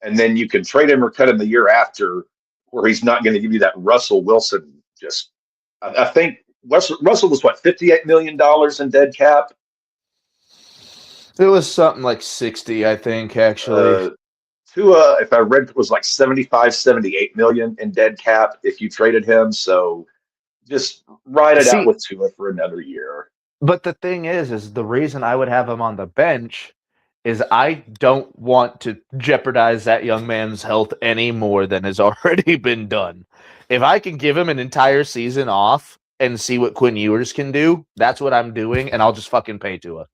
and then you can trade him or cut him the year after, where he's not going to give you that Russell Wilson. I think Russell was what $58 million in dead cap. It was something like 60, I think, actually. Tua, if I read, was like 75, 78 million in dead cap if you traded him. So just ride it out with Tua for another year. But the thing is the reason I would have him on the bench is I don't want to jeopardize that young man's health any more than has already been done. If I can give him an entire season off and see what Quinn Ewers can do, that's what I'm doing, and I'll just fucking pay Tua.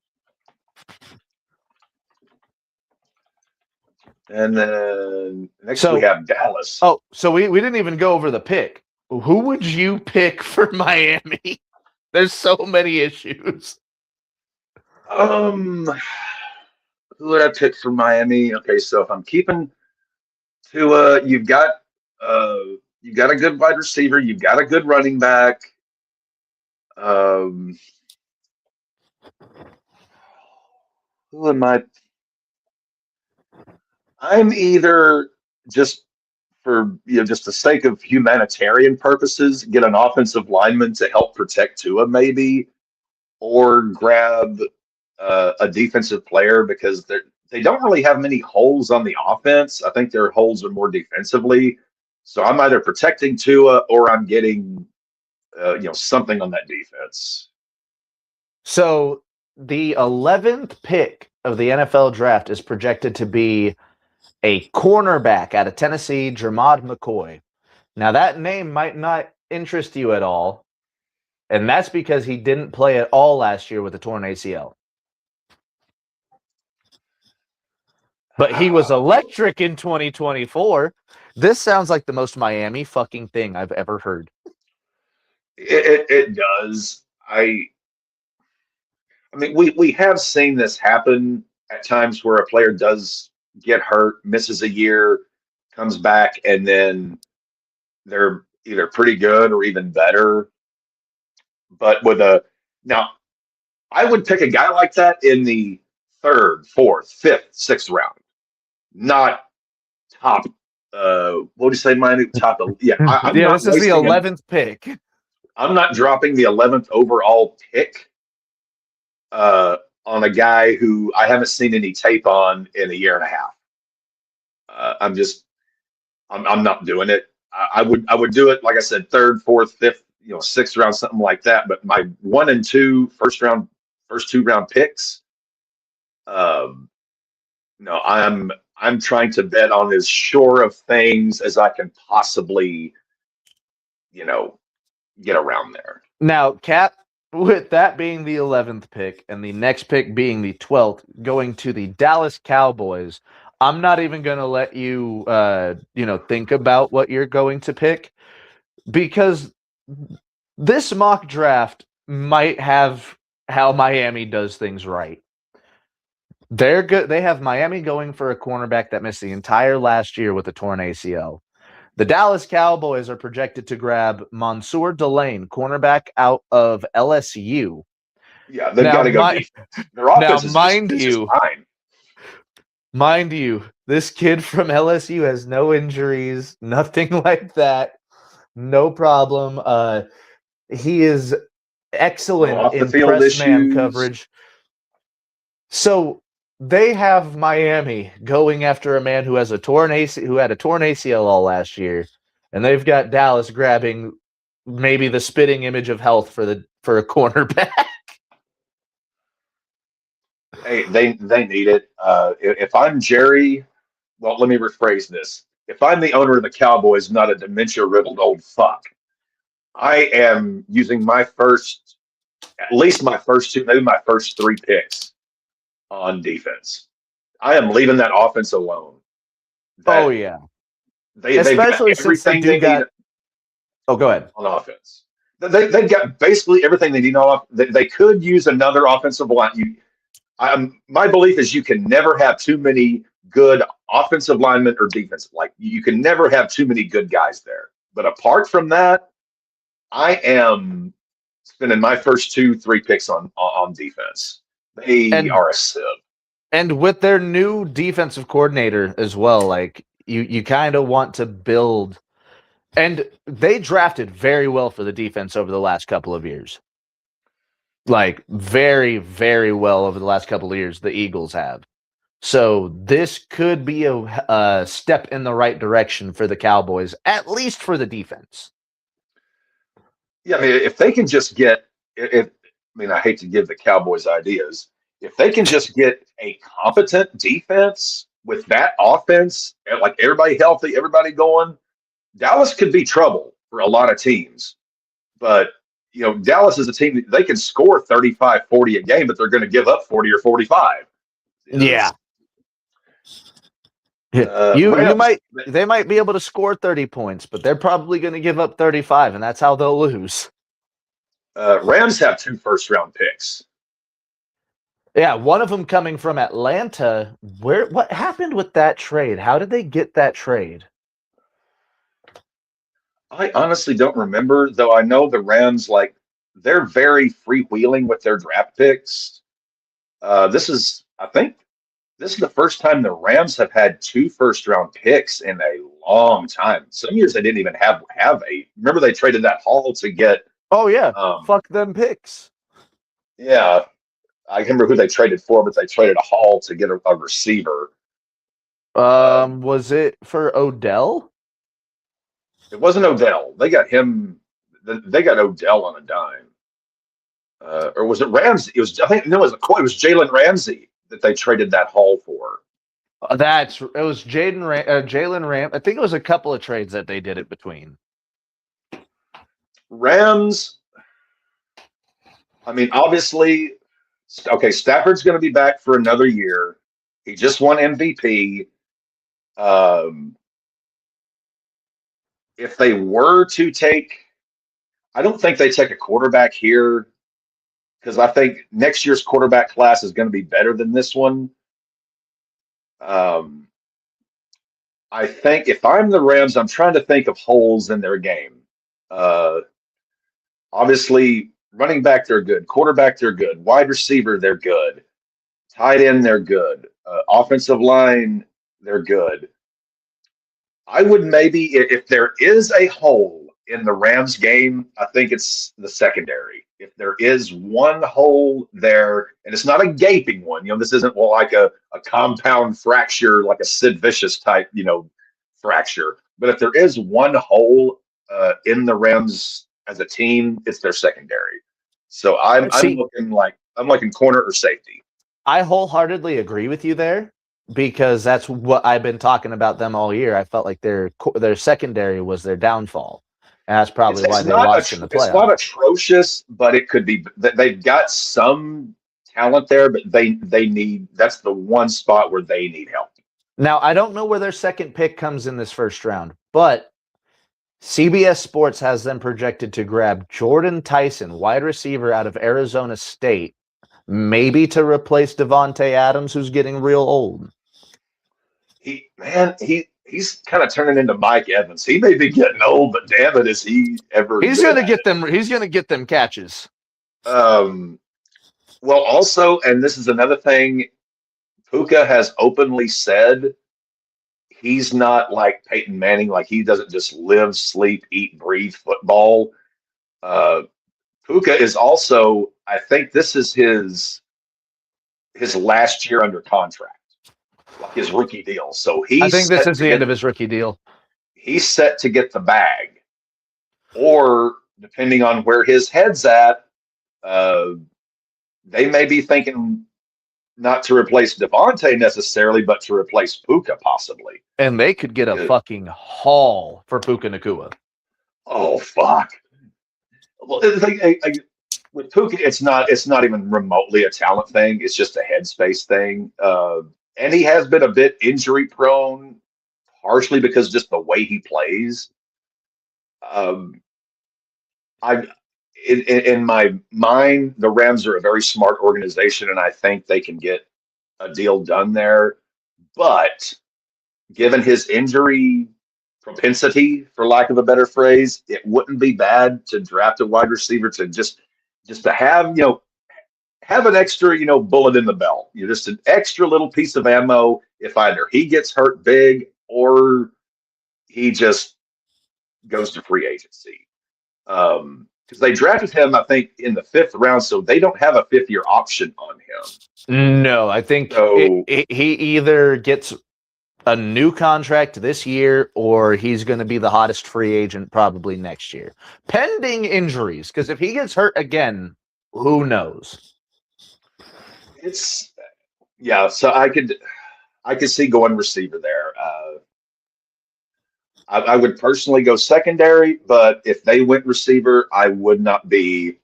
And then next we have Dallas. Oh, so we didn't even go over the pick. Who would you pick for Miami? There's so many issues. Who would I pick for Miami? Okay, so if I'm keeping Tua, you've got a good wide receiver, you've got a good running back. Who am I? I'm either just for just the sake of humanitarian purposes, get an offensive lineman to help protect Tua, maybe, or grab a defensive player because they don't really have many holes on the offense. I think their holes are more defensively. So I'm either protecting Tua or I'm getting something on that defense. So the 11th pick of the NFL draft is projected to be a cornerback out of Tennessee, Jermod McCoy. Now, that name might not interest you at all, and that's because he didn't play at all last year with a torn ACL. But he was electric in 2024. This sounds like the most Miami fucking thing I've ever heard. It does. I mean, we have seen this happen at times where a player does get hurt, misses a year, comes back, and then they're either pretty good or even better. But now, I would pick a guy like that in the third, fourth, fifth, sixth round, not top. What do you say, mine? Top. Yeah, I'm Yeah, not this is the wasting. 11th pick. I'm not dropping the 11th overall pick on a guy who I haven't seen any tape on in a year and a half. I'm not doing it. I would do it like I said, third, fourth, fifth, sixth round, something like that. But my 1 and 2 first 2 round picks, no, I'm trying to bet on as sure of things as I can possibly, get around there. Now, Cap, with that being the 11th pick and the next pick being the 12th, going to the Dallas Cowboys, I'm not even going to let you, think about what you're going to pick because this mock draft might have how Miami does things right. They're good. They have Miami going for a cornerback that missed the entire last year with a torn ACL. The Dallas Cowboys are projected to grab Mansour Delane, cornerback out of LSU. Yeah, they've got to go defense. Their offense is just fine. Mind you, this kid from LSU has no injuries, nothing like that. No problem. He is excellent in press man coverage. So they have Miami going after a man who has who had a torn ACL all last year, and they've got Dallas grabbing maybe the spitting image of health for a cornerback. Hey, they need it. If I'm Jerry, well, let me rephrase this. If I'm the owner of the Cowboys, not a dementia-riddled old fuck, I am using at least my first 2, maybe my first 3 picks on defense. I am leaving that offense alone. Oh yeah, especially since they need. Oh, go ahead. On offense, they've got basically everything they need on offense. They could use another offensive line. My belief is you can never have too many good offensive linemen or defensive. Like you can never have too many good guys there. But apart from that, I am spending my first 2, 3 picks on defense. They are a sieve. And with their new defensive coordinator as well, like you kind of want to build. And they drafted very well for the defense over the last couple of years. Like very, very well over the last couple of years, the Eagles have. So this could be a step in the right direction for the Cowboys, at least for the defense. Yeah, I mean, if they can just I hate to give the Cowboys ideas. If they can just get a competent defense with that offense, like everybody healthy, everybody going, Dallas could be trouble for a lot of teams. But, Dallas is a team that they can score 35, 40 a game, but they're going to give up 40 or 45. Yeah. They might be able to score 30 points, but they're probably going to give up 35, and that's how they'll lose. Rams have 2 first-round picks. Yeah, one of them coming from Atlanta. What happened with that trade? How did they get that trade? I honestly don't remember, though I know the Rams, they're very freewheeling with their draft picks. This is, I think, this is the first time the Rams have had 2 first-round picks in a long time. Some years they didn't even have a. Remember they traded that haul to get. Oh yeah, Um, fuck them picks. yeah, I can't remember who they traded for, but they traded a haul to get a receiver. Was it for Odell? It wasn't Odell. They got him. They got Odell on a dime. Or was it Ramsey? It was. I think no, it was Jalen Ramsey that they traded that haul for. It was Jalen Ram. I think it was a couple of trades that they did it between. Rams. I mean, obviously, okay. Stafford's going to be back for another year. He just won MVP. If they were to take, I don't think they take a quarterback here because I think next year's quarterback class is going to be better than this one. I think if I'm the Rams, I'm trying to think of holes in their game. Uh, Obviously, running back, they're good. Quarterback, they're good. Wide receiver, they're good. Tight end, they're good. Offensive line, they're good. I would maybe, if there is a hole in the Rams game, I think it's the secondary. If there is one hole there, and it's not a gaping one, this isn't like a compound fracture, like a Sid Vicious type, fracture. But if there is one hole in the Rams as a team, it's their secondary. So I'm looking corner or safety. I wholeheartedly agree with you there because that's what I've been talking about them all year. I felt like their secondary was their downfall. And that's probably why they lost in the playoffs. It's not atrocious, but it could be. They've got some talent there, but they need. That's the one spot where they need help. Now, I don't know where their second pick comes in this first round, but CBS Sports has them projected to grab Jordan Tyson, wide receiver out of Arizona State, maybe to replace Devontae Adams, who's getting real old. He's kind of turning into Mike Evans. He may be getting old, but damn it, is he ever? He's going to get them. He's going to get them catches. Well, also, and this is another thing, Puka has openly said he's not like Peyton Manning. Like he doesn't just live, sleep, eat, breathe football. Puka is also. I think this is his last year under contract. Like his rookie deal. So I think this is the end of his rookie deal. He's set to get the bag. Or depending on where his head's at, they may be thinking not to replace Devontae necessarily, but to replace Puka possibly. And they could get a fucking haul for Puka Nacua. Oh fuck. Well, with Puka, it's not even remotely a talent thing. It's just a headspace thing. And he has been a bit injury prone, partially because just the way he plays. In my mind, the Rams are a very smart organization, and I think they can get a deal done there. But given his injury propensity, for lack of a better phrase, it wouldn't be bad to draft a wide receiver to just to have an extra, bullet in the belt. Just an extra little piece of ammo if either he gets hurt big or he just goes to free agency. Because they drafted him, I think, in the 5th round, so they don't have a 5th-year option on him. No, I think he either gets a new contract this year or he's going to be the hottest free agent probably next year, pending injuries. Because if he gets hurt again, who knows? So I could see going receiver there. I would personally go secondary, but if they went receiver, I wouldn't be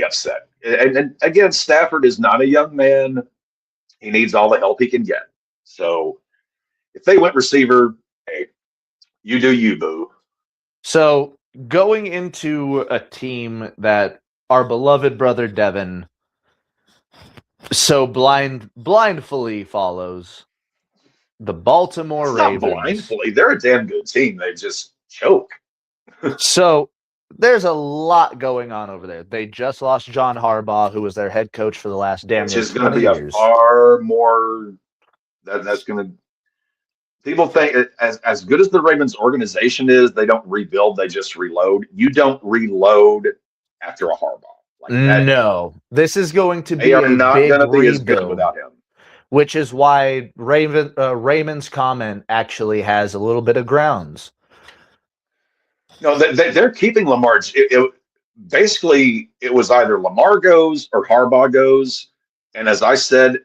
upset. And again, Stafford is not a young man; he needs all the help he can get. So if they went receiver, hey, you do you, boo. So going into a team that our beloved brother Devin so blindly follows, the Baltimore Ravens. Not blindly, they're a damn good team. They just choke. So there's a lot going on over there. They just lost John Harbaugh, who was their head coach for the last damn years. Which is going to be a far more That's going to people think as good as the Ravens organization is, they don't rebuild, they just reload. You don't reload after a Harbaugh like that. No, this is going to They be are a not big going to be as good rebuild, without him. which is why Raymond's comment actually has a little bit of grounds. No, they're keeping Lamar. Basically, it was either Lamar goes or Harbaugh goes. And as I said,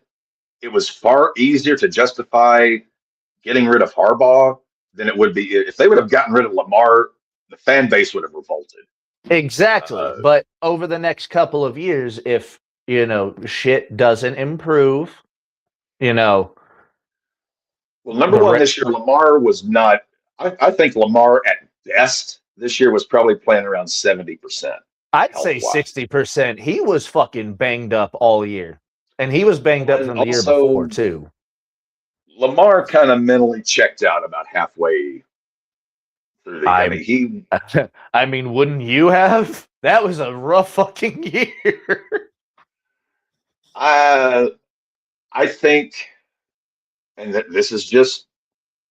it was far easier to justify getting rid of Harbaugh than it would be if they would have gotten rid of Lamar. The fan base would have revolted. Exactly. But over the next couple of years, if, shit doesn't improve, Well, number one this year, Lamar was not. I think Lamar at best this year was probably playing around 70%. I'd say 60%. He was fucking banged up all year. And he was banged up from the year before, too. Lamar kind of mentally checked out about halfway through the game. I mean, wouldn't you have? That was a rough fucking year. I think, and this is just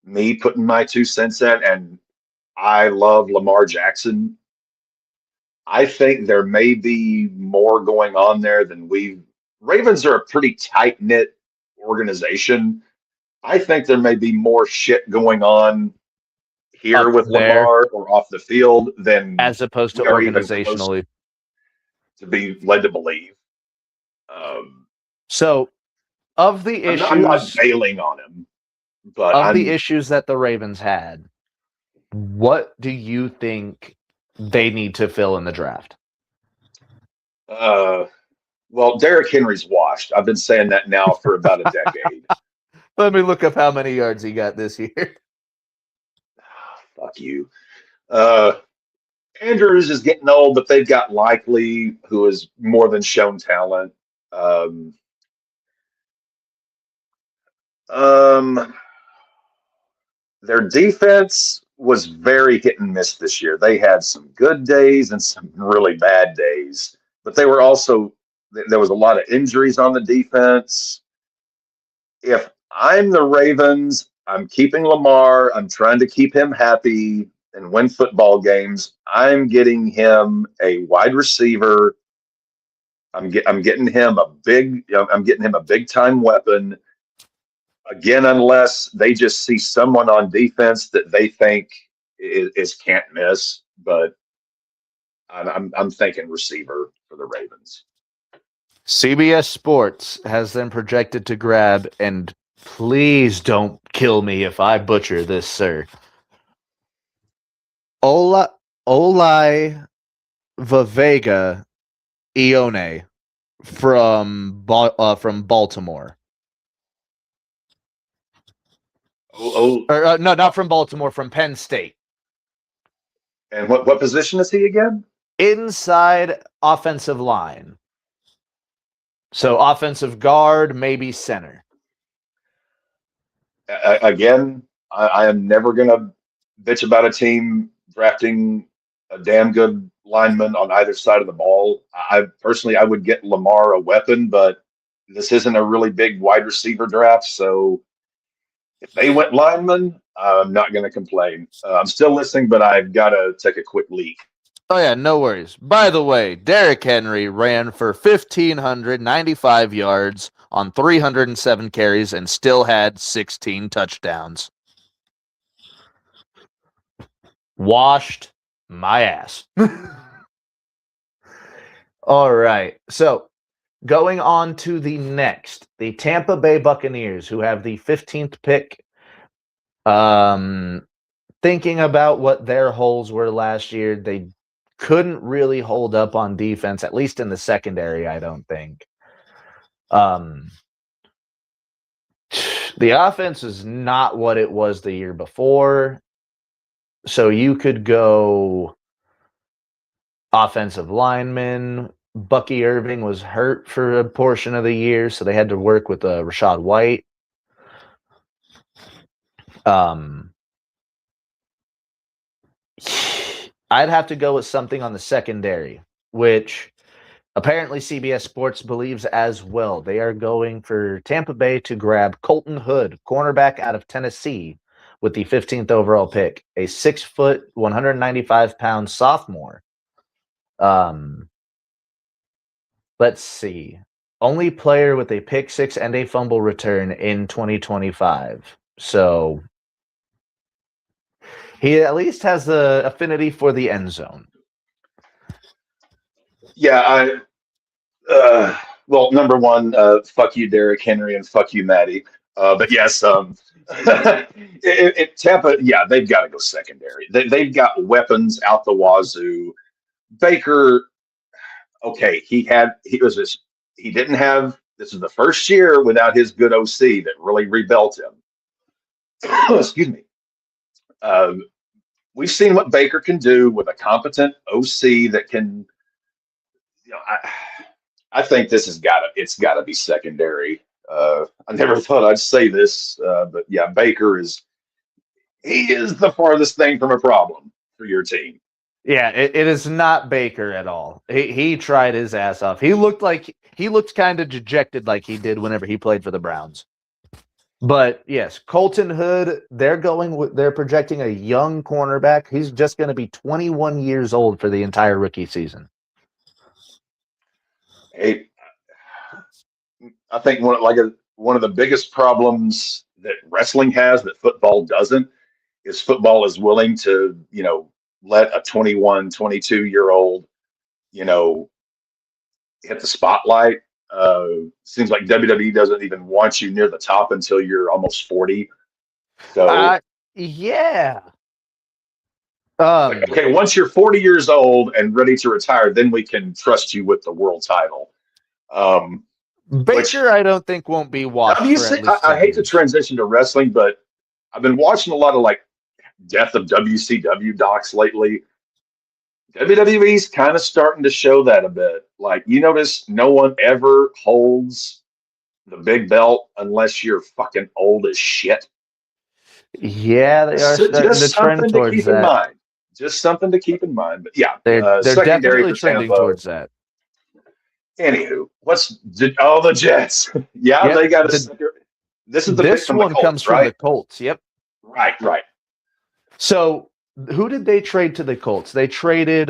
me putting my 2 cents in, and I love Lamar Jackson. I think there may be more going on there than Ravens are a pretty tight knit organization. I think there may be more shit going on here with Lamar or off the field than as opposed to organizationally to be led to believe. So, of the issues, I'm not bailing on him, but of the issues that the Ravens had, what do you think they need to fill in the draft? Well, Derrick Henry's washed. I've been saying that now for about a decade. Let me look up how many yards he got this year. Fuck you. Andrews is getting old, but they've got Likely, who has more than shown talent. Their defense was very hit and miss this year. They had some good days and some really bad days, but there was a lot of injuries on the defense. If I'm the Ravens, I'm keeping Lamar. I'm trying to keep him happy and win football games. I'm getting him a wide receiver. I'm getting him a big time weapon. Again, unless they just see someone on defense that they think is can't miss, but I'm thinking receiver for the Ravens. CBS Sports has them projected to grab, and please don't kill me if I butcher this, sir. Olai Vavega Ione from Baltimore. No, not from Baltimore, from Penn State. And what position is he again? Inside offensive line. So offensive guard, maybe center. Again, I am never going to bitch about a team drafting a damn good lineman on either side of the ball. I would get Lamar a weapon, but this isn't a really big wide receiver draft. So if they went lineman, I'm not going to complain. I'm still listening, but I've got to take a quick leak. Oh, yeah, no worries. By the way, Derrick Henry ran for 1,595 yards on 307 carries and still had 16 touchdowns. Washed my ass. All right. So, going on to the next, the Tampa Bay Buccaneers, who have the 15th pick. Thinking about what their holes were last year, they couldn't really hold up on defense, at least in the secondary, I don't think. The offense is not what it was the year before. So you could go offensive lineman. Bucky Irving was hurt for a portion of the year, so they had to work with Rashad White. I'd have to go with something on the secondary, which Apparently, CBS Sports believes as well. They are going for Tampa Bay to grab Colton Hood, cornerback out of Tennessee, with the 15th overall pick, a 6 foot, 195-pound sophomore. Let's see. Only player with a pick six and a fumble return in 2025. So he at least has the affinity for the end zone. Yeah, well, number one, fuck you, Derrick Henry, and fuck you, Maddie. But yes, Tampa, yeah, they've got to go secondary. They've got weapons out the wazoo. Baker, okay, he didn't have, this is the first year without his good OC that really rebuilt him. Excuse me. We've seen what Baker can do with a competent OC that can, I think it's got to be secondary. I never thought I'd say this, but yeah, he is the farthest thing from a problem for your team. Yeah, it is not Baker at all. He tried his ass off. He looked kind of dejected like he did whenever he played for the Browns. But yes, Colton Hood, they're projecting a young cornerback. He's just going to be 21 years old for the entire rookie season. Hey, I think one of the biggest problems that wrestling has that football doesn't is football is willing to, let a 21, 22-year-old, hit the spotlight. Seems like WWE doesn't even want you near the top until you're almost 40. So yeah. Okay, once you're 40 years old and ready to retire, then we can trust you with the world title. Baker, I don't think won't be watched. I hate to transition to wrestling, but I've been watching a lot of death of WCW docs lately. WWE's kind of starting to show that a bit. You notice no one ever holds the big belt unless you're fucking old as shit. Yeah, they are starting to trend towards that. Just something to keep in mind. But yeah, they're definitely trending towards that. Anywho, the Jets? Yeah, yep, they got a. This one comes from the Colts. Yep. Right. So, who did they trade to the Colts? They traded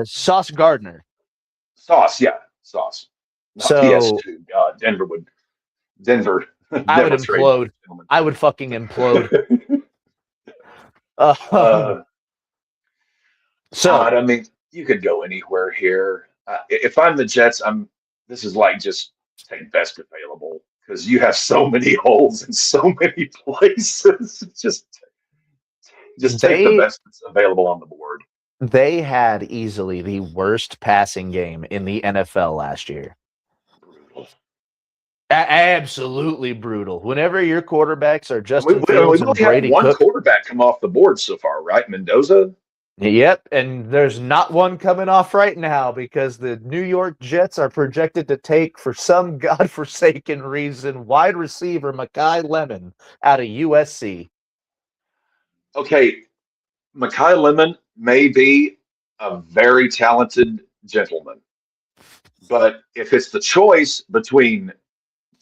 Sauce Gardner. Sauce. Not PS2. Denver. I would implode. I would fucking implode. I mean, you could go anywhere here. If I'm the Jets, this is just take best available because you have so many holes in so many places. Just take the best that's available on the board. They had easily the worst passing game in the NFL last year. Brutal. Absolutely brutal. Whenever your quarterbacks are Justin Fields and Brady Cook. One quarterback come off the board so far, right? Mendoza? Yep, and there's not one coming off right now because the New York Jets are projected to take, for some godforsaken reason, wide receiver Mekhi Lemon out of USC. Okay, Mekhi Lemon may be a very talented gentleman, but if it's the choice between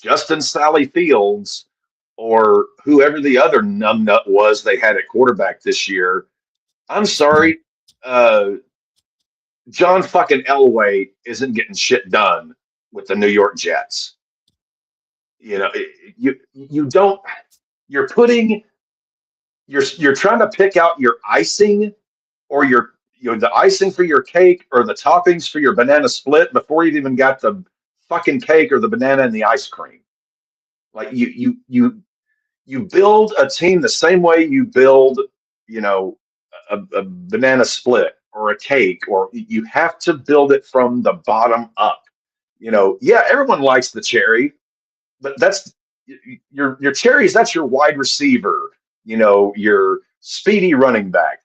Justin Sally Fields or whoever the other numbnut was they had at quarterback this year, I'm sorry, John fucking Elway isn't getting shit done with the New York Jets. You're trying to pick out your icing or the icing for your cake or the toppings for your banana split before you've even got the fucking cake or the banana and the ice cream. You build a team the same way you build, a banana split or a cake, or you have to build it from the bottom up. Everyone likes the cherry, but that's your cherries. That's your wide receiver, your speedy running back.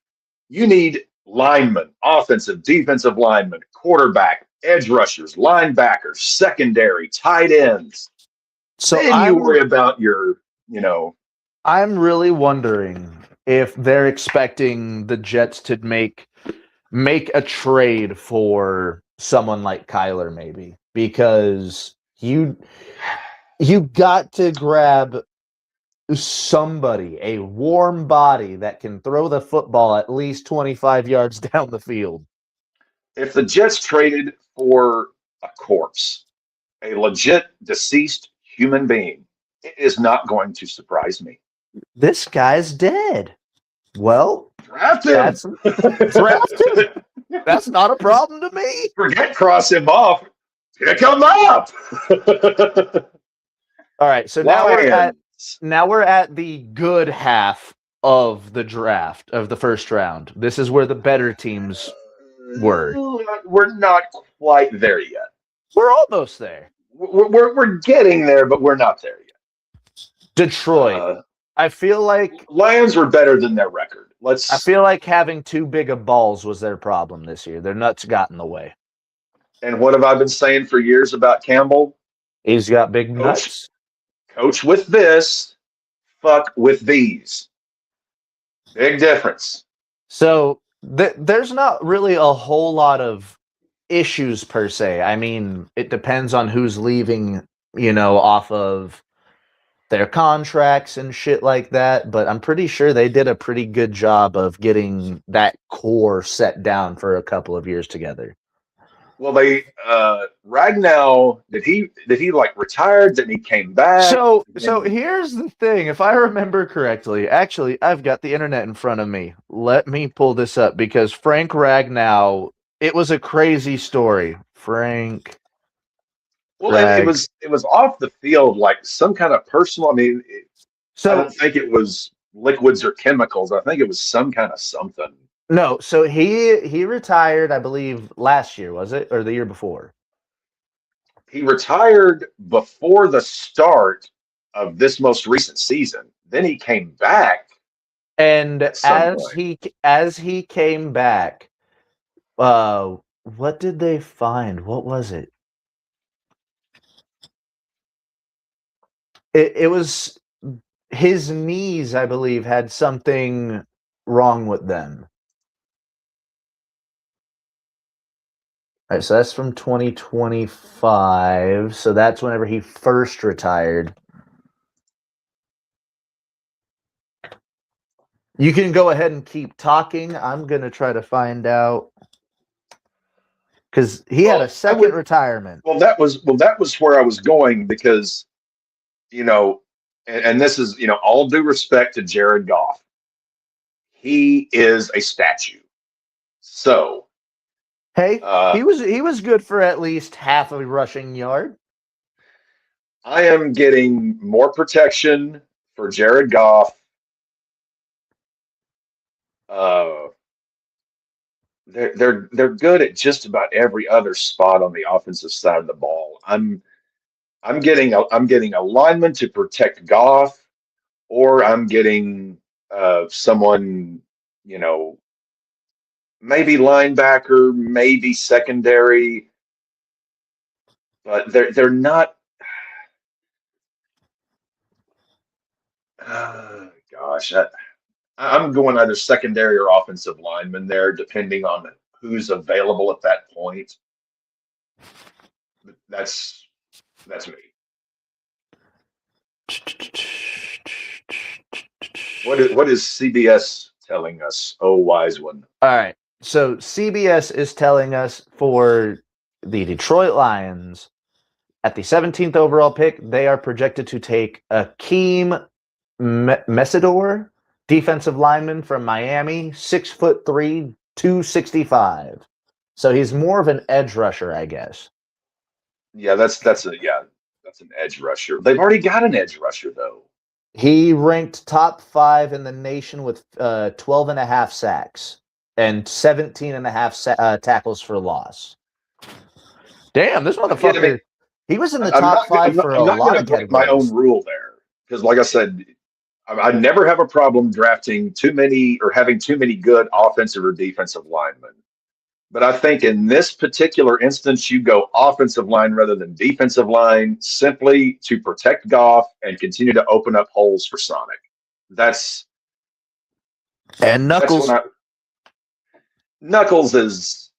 You need linemen, offensive, defensive linemen, quarterback, edge rushers, linebackers, secondary, tight ends. So then you worry about your, I'm really wondering if they're expecting the Jets to make a trade for someone like Kyler, maybe, because you got to grab somebody, a warm body that can throw the football at least 25 yards down the field. If the Jets traded for a corpse, a legit deceased human being, it is not going to surprise me. This guy's dead. Well, Draft him. that's draft him. That's not a problem to me. Forget cross him off. Pick him up. All right, so now we're at the good half of the draft of the first round. This is where the better teams were. We're not quite there yet. We're almost there. We're getting there, but we're not there yet. Detroit. I feel like Lions were better than their record. I feel like having too big of balls was their problem this year. Their nuts got in the way. And what have I been saying for years about Campbell? He's got big nuts. Coach with this, fuck with these. Big difference. So there's not really a whole lot of issues per se. I mean, it depends on who's leaving, off of their contracts and shit like that, but I'm pretty sure they did a pretty good job of getting that core set down for a couple of years together. Well, Ragnow, did he like retired? Then he came back. So here's the thing. If I remember correctly, actually, I've got the internet in front of me. Let me pull this up because Frank Ragnow, it was a crazy story. Well, it was off the field, like some kind of personal. I mean, I don't think it was liquids or chemicals. I think it was some kind of something. No, so he retired, I believe, last year, was it, or the year before? He retired before the start of this most recent season. Then he came back, and as he came back, what did they find? What was it? It was his knees, I believe, had something wrong with them. All right, so that's from 2025. So that's whenever he first retired. You can go ahead and keep talking. I'm going to try to find out. Because he had a second retirement. Well, that was where I was going because, and this is, all due respect to Jared Goff. He is a statue. So, hey, he was good for at least half a rushing yard. I am getting more protection for Jared Goff. They're good at just about every other spot on the offensive side of the ball. I'm getting a lineman to protect Goff, or I'm getting someone, maybe linebacker, maybe secondary, but they're not. Gosh, I'm going either secondary or offensive lineman there, depending on who's available at that point. That's me. What is CBS telling us? Oh, wise one. All right. So CBS is telling us for the Detroit Lions at the 17th overall pick, they are projected to take Akeem Mesidor, defensive lineman from Miami, 6'3", 265. So he's more of an edge rusher, I guess. Yeah, that's an edge rusher. They've already got an edge rusher though. He ranked top 5 in the nation with 12.5 sacks and 17.5 tackles for loss. Damn, this motherfucker. He was in the top 5 for a lot of categories. My own rule there, because like I said, I never have a problem drafting too many or having too many good offensive or defensive linemen. But I think in this particular instance, you go offensive line rather than defensive line simply to protect Goff and continue to open up holes for Sonic. And Knuckles. Knuckles is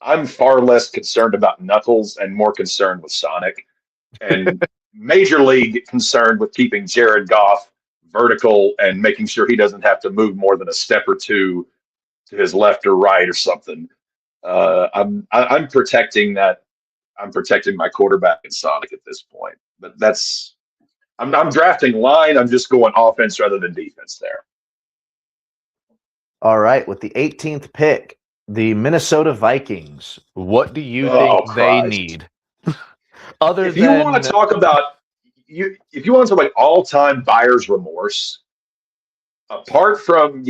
I'm far less concerned about Knuckles and more concerned with Sonic, and Major League concerned with keeping Jared Goff vertical and making sure he doesn't have to move more than a step or two to his left or right or something. I'm protecting that. I'm protecting my quarterback in Sonic at this point. But I'm drafting line. I'm just going offense rather than defense there. All right, with the 18th pick, the Minnesota Vikings. What do you Oh think they Christ! need? Other If you than want to talk about if you want to talk about all-time buyer's remorse, apart from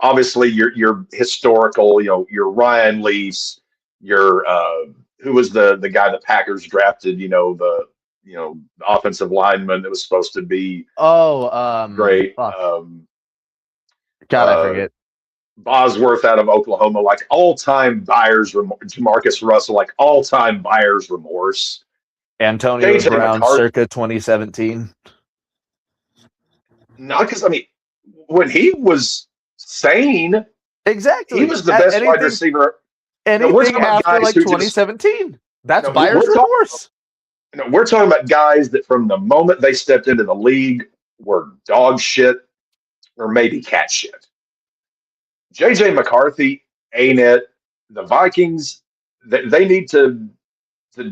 obviously your historical, your Ryan Leafs, your who was the guy the Packers drafted, the offensive lineman that was supposed to be great. fuck. God, I Uh, forget. Bosworth out of Oklahoma, like all-time buyer's remorse. Marcus Russell, like all-time buyer's remorse. Antonio JJ Brown, McCarthy, circa 2017. not because when he was sane, Exactly. he was the best wide Anything, receiver. No, we're anything talking about after guys like who just 2017. That's no, buyer's we're talking remorse. we're talking about guys that from the moment they stepped into the league were dog shit or maybe cat shit. JJ McCarthy ain't it. The Vikings, they need to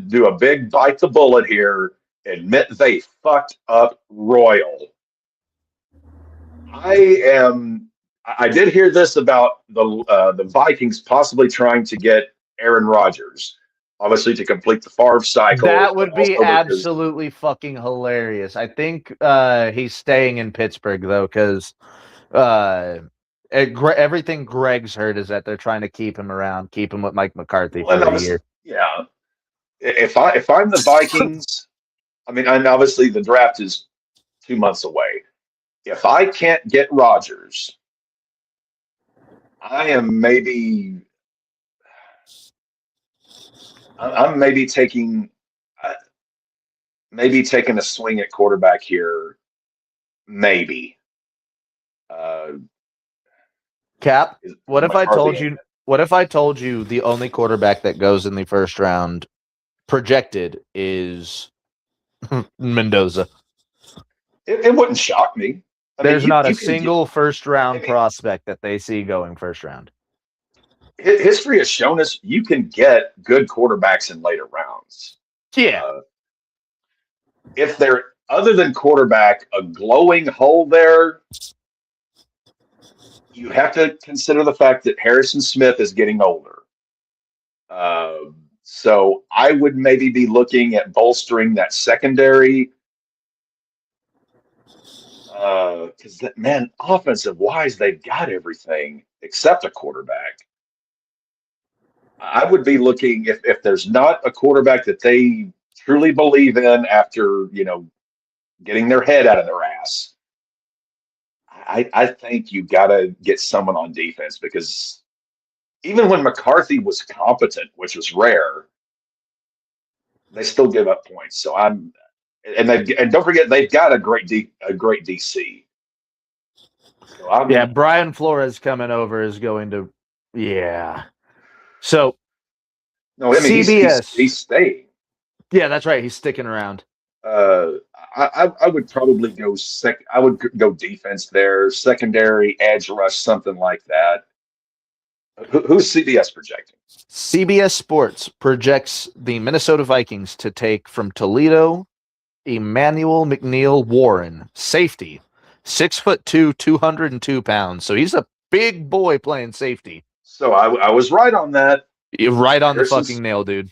do a big bite the bullet here, admit they fucked up royal. I did hear this about the Vikings possibly trying to get Aaron Rodgers, obviously to complete the Favre cycle, That but would be also because absolutely fucking hilarious. I think he's staying in Pittsburgh though, because everything Greg's heard is that they're trying to keep him around, keep him with Mike McCarthy well, and for a obviously, year. yeah. If I'm the Vikings, I mean, and obviously the draft is 2 months away. If I can't get Rodgers, I am I'm uh, maybe taking a swing at quarterback here. Maybe. Uh, Cap, is McCarthy? what if I told you the only quarterback that goes in the first round projected is Mendoza? It wouldn't shock me. I mean, There's not a you can get. single first I round mean, prospect that they see going first round. history has shown us you can get good quarterbacks in later rounds. Yeah. Uh, if they're other than quarterback, a glowing hole there, you have to consider the fact that Harrison Smith is getting older. So I would maybe be looking at bolstering that secondary. Because man, offensive wise, they've got everything except a quarterback. I would be looking if there's not a quarterback that they truly believe in after getting their head out of their ass. I think you got to get someone on defense because even when McCarthy was competent, which was rare, they still give up points. So and don't forget they've got a great DC. So Yeah, Brian Flores coming over is going to, yeah. So no, I mean CBS. he's staying. Yeah, that's right. He's sticking around. Uh, I would probably go I would go defense there, secondary, edge rush, something like that. Who's CBS projecting? CBS Sports projects the Minnesota Vikings to take from Toledo Emmanuel McNeil Warren, safety, 6'2", 202 pounds. So he's a big boy playing safety. So I was right on that. You're right on the Harrison, fucking nail, dude.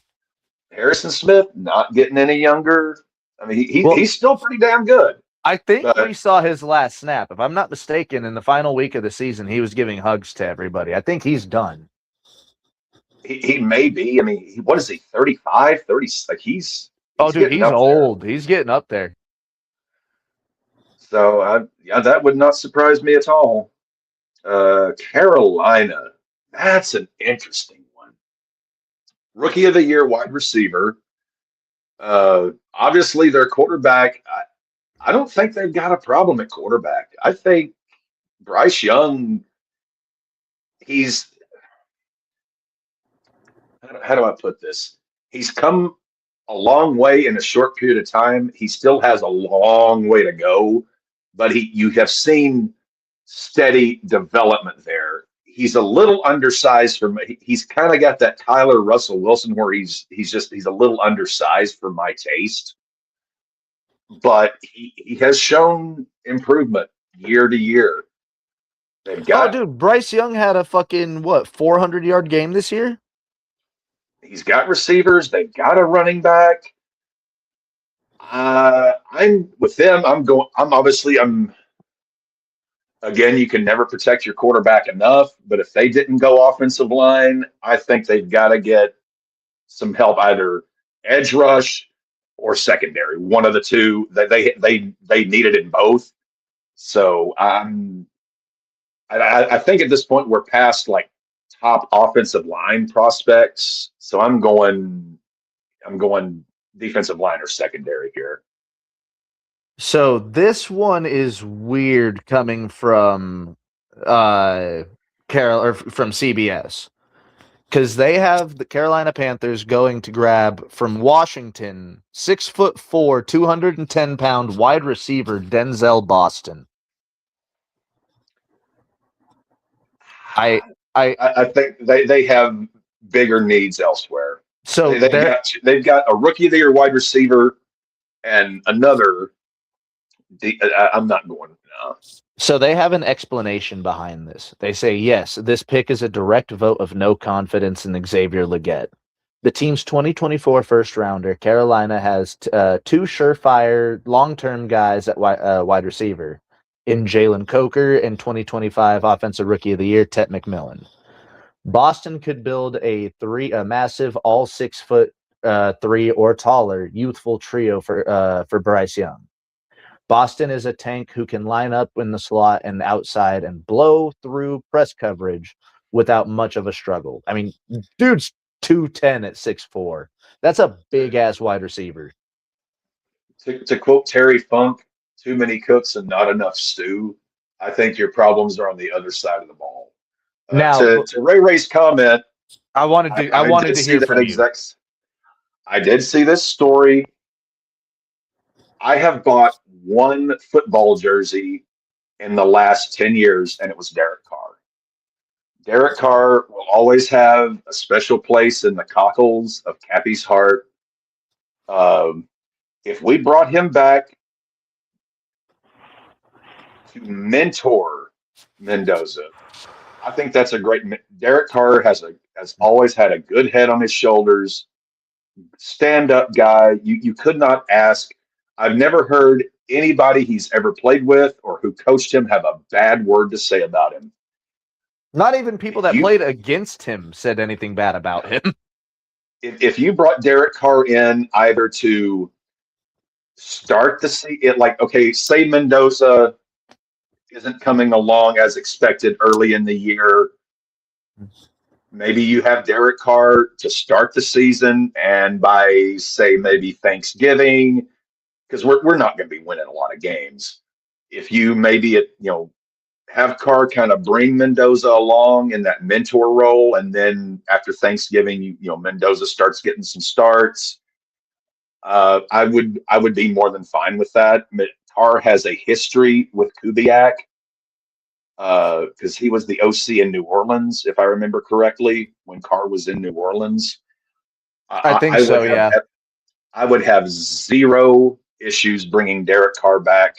Harrison Smith not getting any younger. I mean, Well, he's still pretty damn good. I think But we saw his last snap. If I'm not mistaken, in the final week of the season, he was giving hugs to everybody. I think he's done. he may be. I mean, what is he, 35, 30? Like he's Dude, getting he's up there. old. He's getting up there. So yeah, that would not surprise me at all. Carolina, that's an interesting one. Rookie of the year wide receiver. Obviously, their quarterback. I don't think they've got a problem at quarterback. I think Bryce Young. He's how do I put this? He's come a long way in a short period of time. He still has a long way to go, but you have seen steady development there. He's a little undersized for me. He's kind of got that Tyler Russell Wilson where he's a little undersized for my taste, but he has shown improvement year to year. They've Oh, got dude, Bryce Young had a fucking what 400-yard game this year. he's got receivers. They've got a running back. I'm with them. I'm going. I'm obviously. I'm again. You can never protect your quarterback enough. But if they didn't go offensive line, I think they've got to get some help, either edge rush or secondary. One of the two. They needed it both. So I think at this point we're past like top offensive line prospects. So I'm going defensive line or secondary here. So this one is weird coming from Carol or from CBS because they have the Carolina Panthers going to grab from Washington 6'4", 210-pound wide receiver Denzel Boston. I I I think they have bigger needs elsewhere. so They've got a rookie of the year wide receiver and another. I'm not going. No. So they have an explanation behind this. They say, yes, this pick is a direct vote of no confidence in Xavier Legette. The team's 2024 first rounder, Carolina, has two surefire long-term guys at wide receiver in Jalen Coker and 2025 Offensive Rookie of the Year, Tet McMillan. Boston could build a massive all 6 foot 3 or taller youthful trio for Bryce Young. Boston is a tank who can line up in the slot and outside and blow through press coverage without much of a struggle. I mean, dude's 210 at 6'4". That's a big ass wide receiver. To quote Terry Funk, too many cooks and not enough stew. I think your problems are on the other side of the ball. Now, To Ray's comment, I wanted to see hear that from you. I did see this story. I have bought one football jersey in the last 10 years, and it was Derek Carr. Derek Carr will always have a special place in the cockles of Cappy's heart. Um, if we brought him back to mentor Mendoza, I think that's a great. Derek Carr has always had a good head on his shoulders, stand up guy. You could not ask. I've never heard anybody he's ever played with or who coached him have a bad word to say about him. Not even people If that you played against him said anything bad about him. if you brought Derek Carr in either to start the season, like okay, say Mendoza isn't coming along as expected early in the year. Maybe you have Derek Carr to start the season, and by say maybe Thanksgiving, because we're not going to be winning a lot of games. If you have Carr kind of bring Mendoza along in that mentor role, and then after Thanksgiving, Mendoza starts getting some starts. I would be more than fine with that. Carr has a history with Kubiak because he was the OC in New Orleans, if I remember correctly, when Carr was in New Orleans. I think so, yeah. I would have zero issues bringing Derek Carr back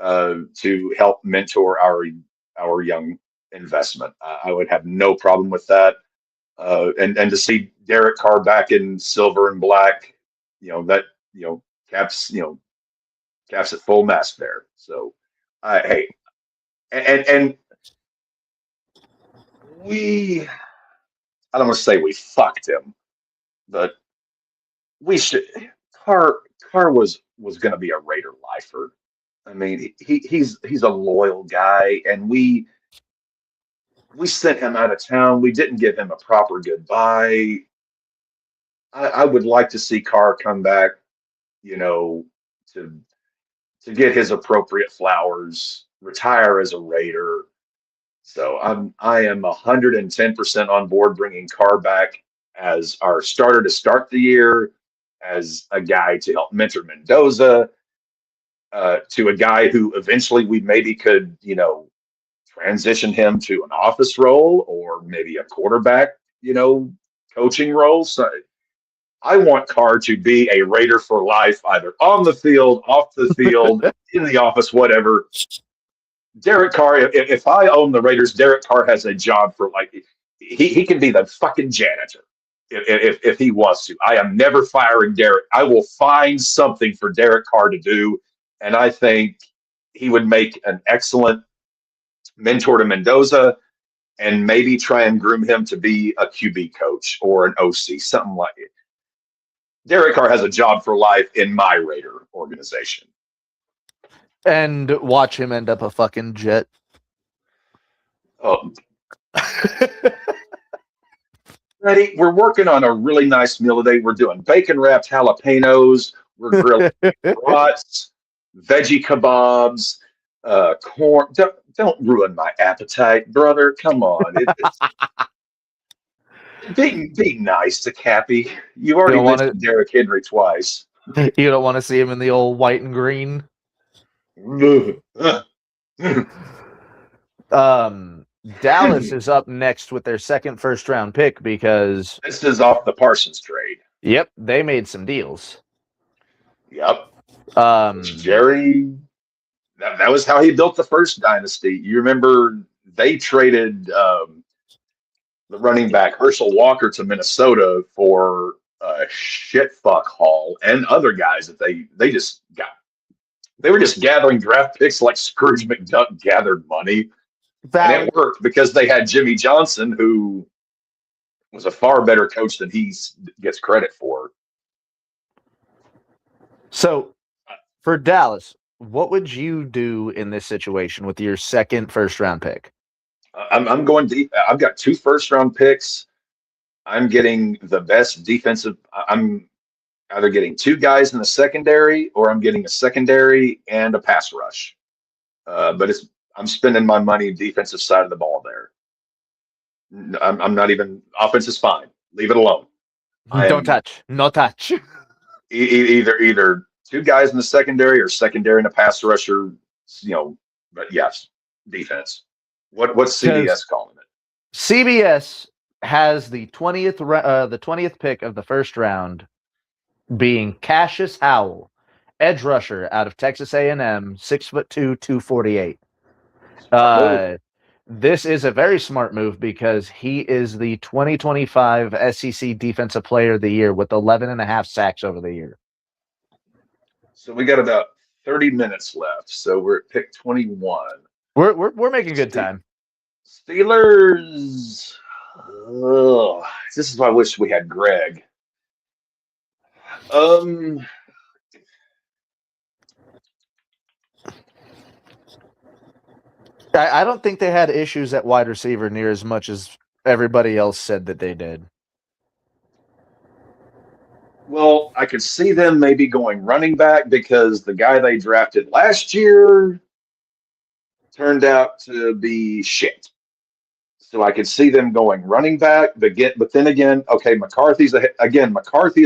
to help mentor our young investment. I would have no problem with that. And to see Derek Carr back in silver and black, that caps caps at full mast there. So, hey, and we I don't want to say we fucked him, but we should. Carr was going to be a Raider lifer. I mean, he's a loyal guy, and we sent him out of town. We didn't give him a proper goodbye. I would like to see Carr come back, to get his appropriate flowers, retire as a Raider. So I am 110% on board bringing Carr back as our starter to start the year, as a guy to help mentor Mendoza, to a guy who eventually we maybe could, transition him to an office role or maybe a quarterback, coaching role. So I want Carr to be a Raider for life, either on the field, off the field, in the office, whatever. Derek Carr, if I own the Raiders, Derek Carr has a job for like he can be the fucking janitor if he wants to. I am never firing Derek. I will find something for Derek Carr to do, and I think he would make an excellent mentor to Mendoza, and maybe try and groom him to be a QB coach or an OC, something like it. Derek Carr has a job for life in my Raider organization. And watch him end up a fucking Jet. Oh, Ready? We're working on a really nice meal today. We're doing bacon wrapped jalapenos. We're grilling brats, veggie kebabs, corn. Don't ruin my appetite, brother. Come on. Be nice to Cappy. You already mentioned Derrick Henry twice. You don't want to see him in the old white and green. Dallas is up next with their second first-round pick because this is off the Parsons trade. Yep, they made some deals. Yep. Jerry, that was how he built the first dynasty. You remember they traded the running back Herschel Walker to Minnesota for a shit fuck haul and other guys that they just got. They were just gathering draft picks like Scrooge McDuck gathered money. And it worked because they had Jimmy Johnson, who was a far better coach than he gets credit for. So, for Dallas, what would you do in this situation with your second first-round pick? I'm going deep. I've got 2 first-round picks. I'm getting the best defensive. I'm either getting 2 guys in the secondary or I'm getting a secondary and a pass rush. But I'm spending my money defensive side of the ball there. I'm not even offense is fine. Leave it alone. Don't touch. No touch. Either 2 guys in the secondary or secondary and a pass rusher. But yes, defense. What's CBS calling it? CBS has the 20th pick of the first round being Cassius Howell, edge rusher out of Texas A&M, 6'2", 248. This is a very smart move because he is the 2025 SEC Defensive Player of the Year with 11.5 sacks over the year. So we got about 30 minutes left. So we're at pick 21. We're making good time. Steelers. This is why I wish we had Greg. I don't think they had issues at wide receiver near as much as everybody else said that they did. Well, I could see them maybe going running back because the guy they drafted last year turned out to be shit. So I could see them going running back, but then again, okay, McCarthy is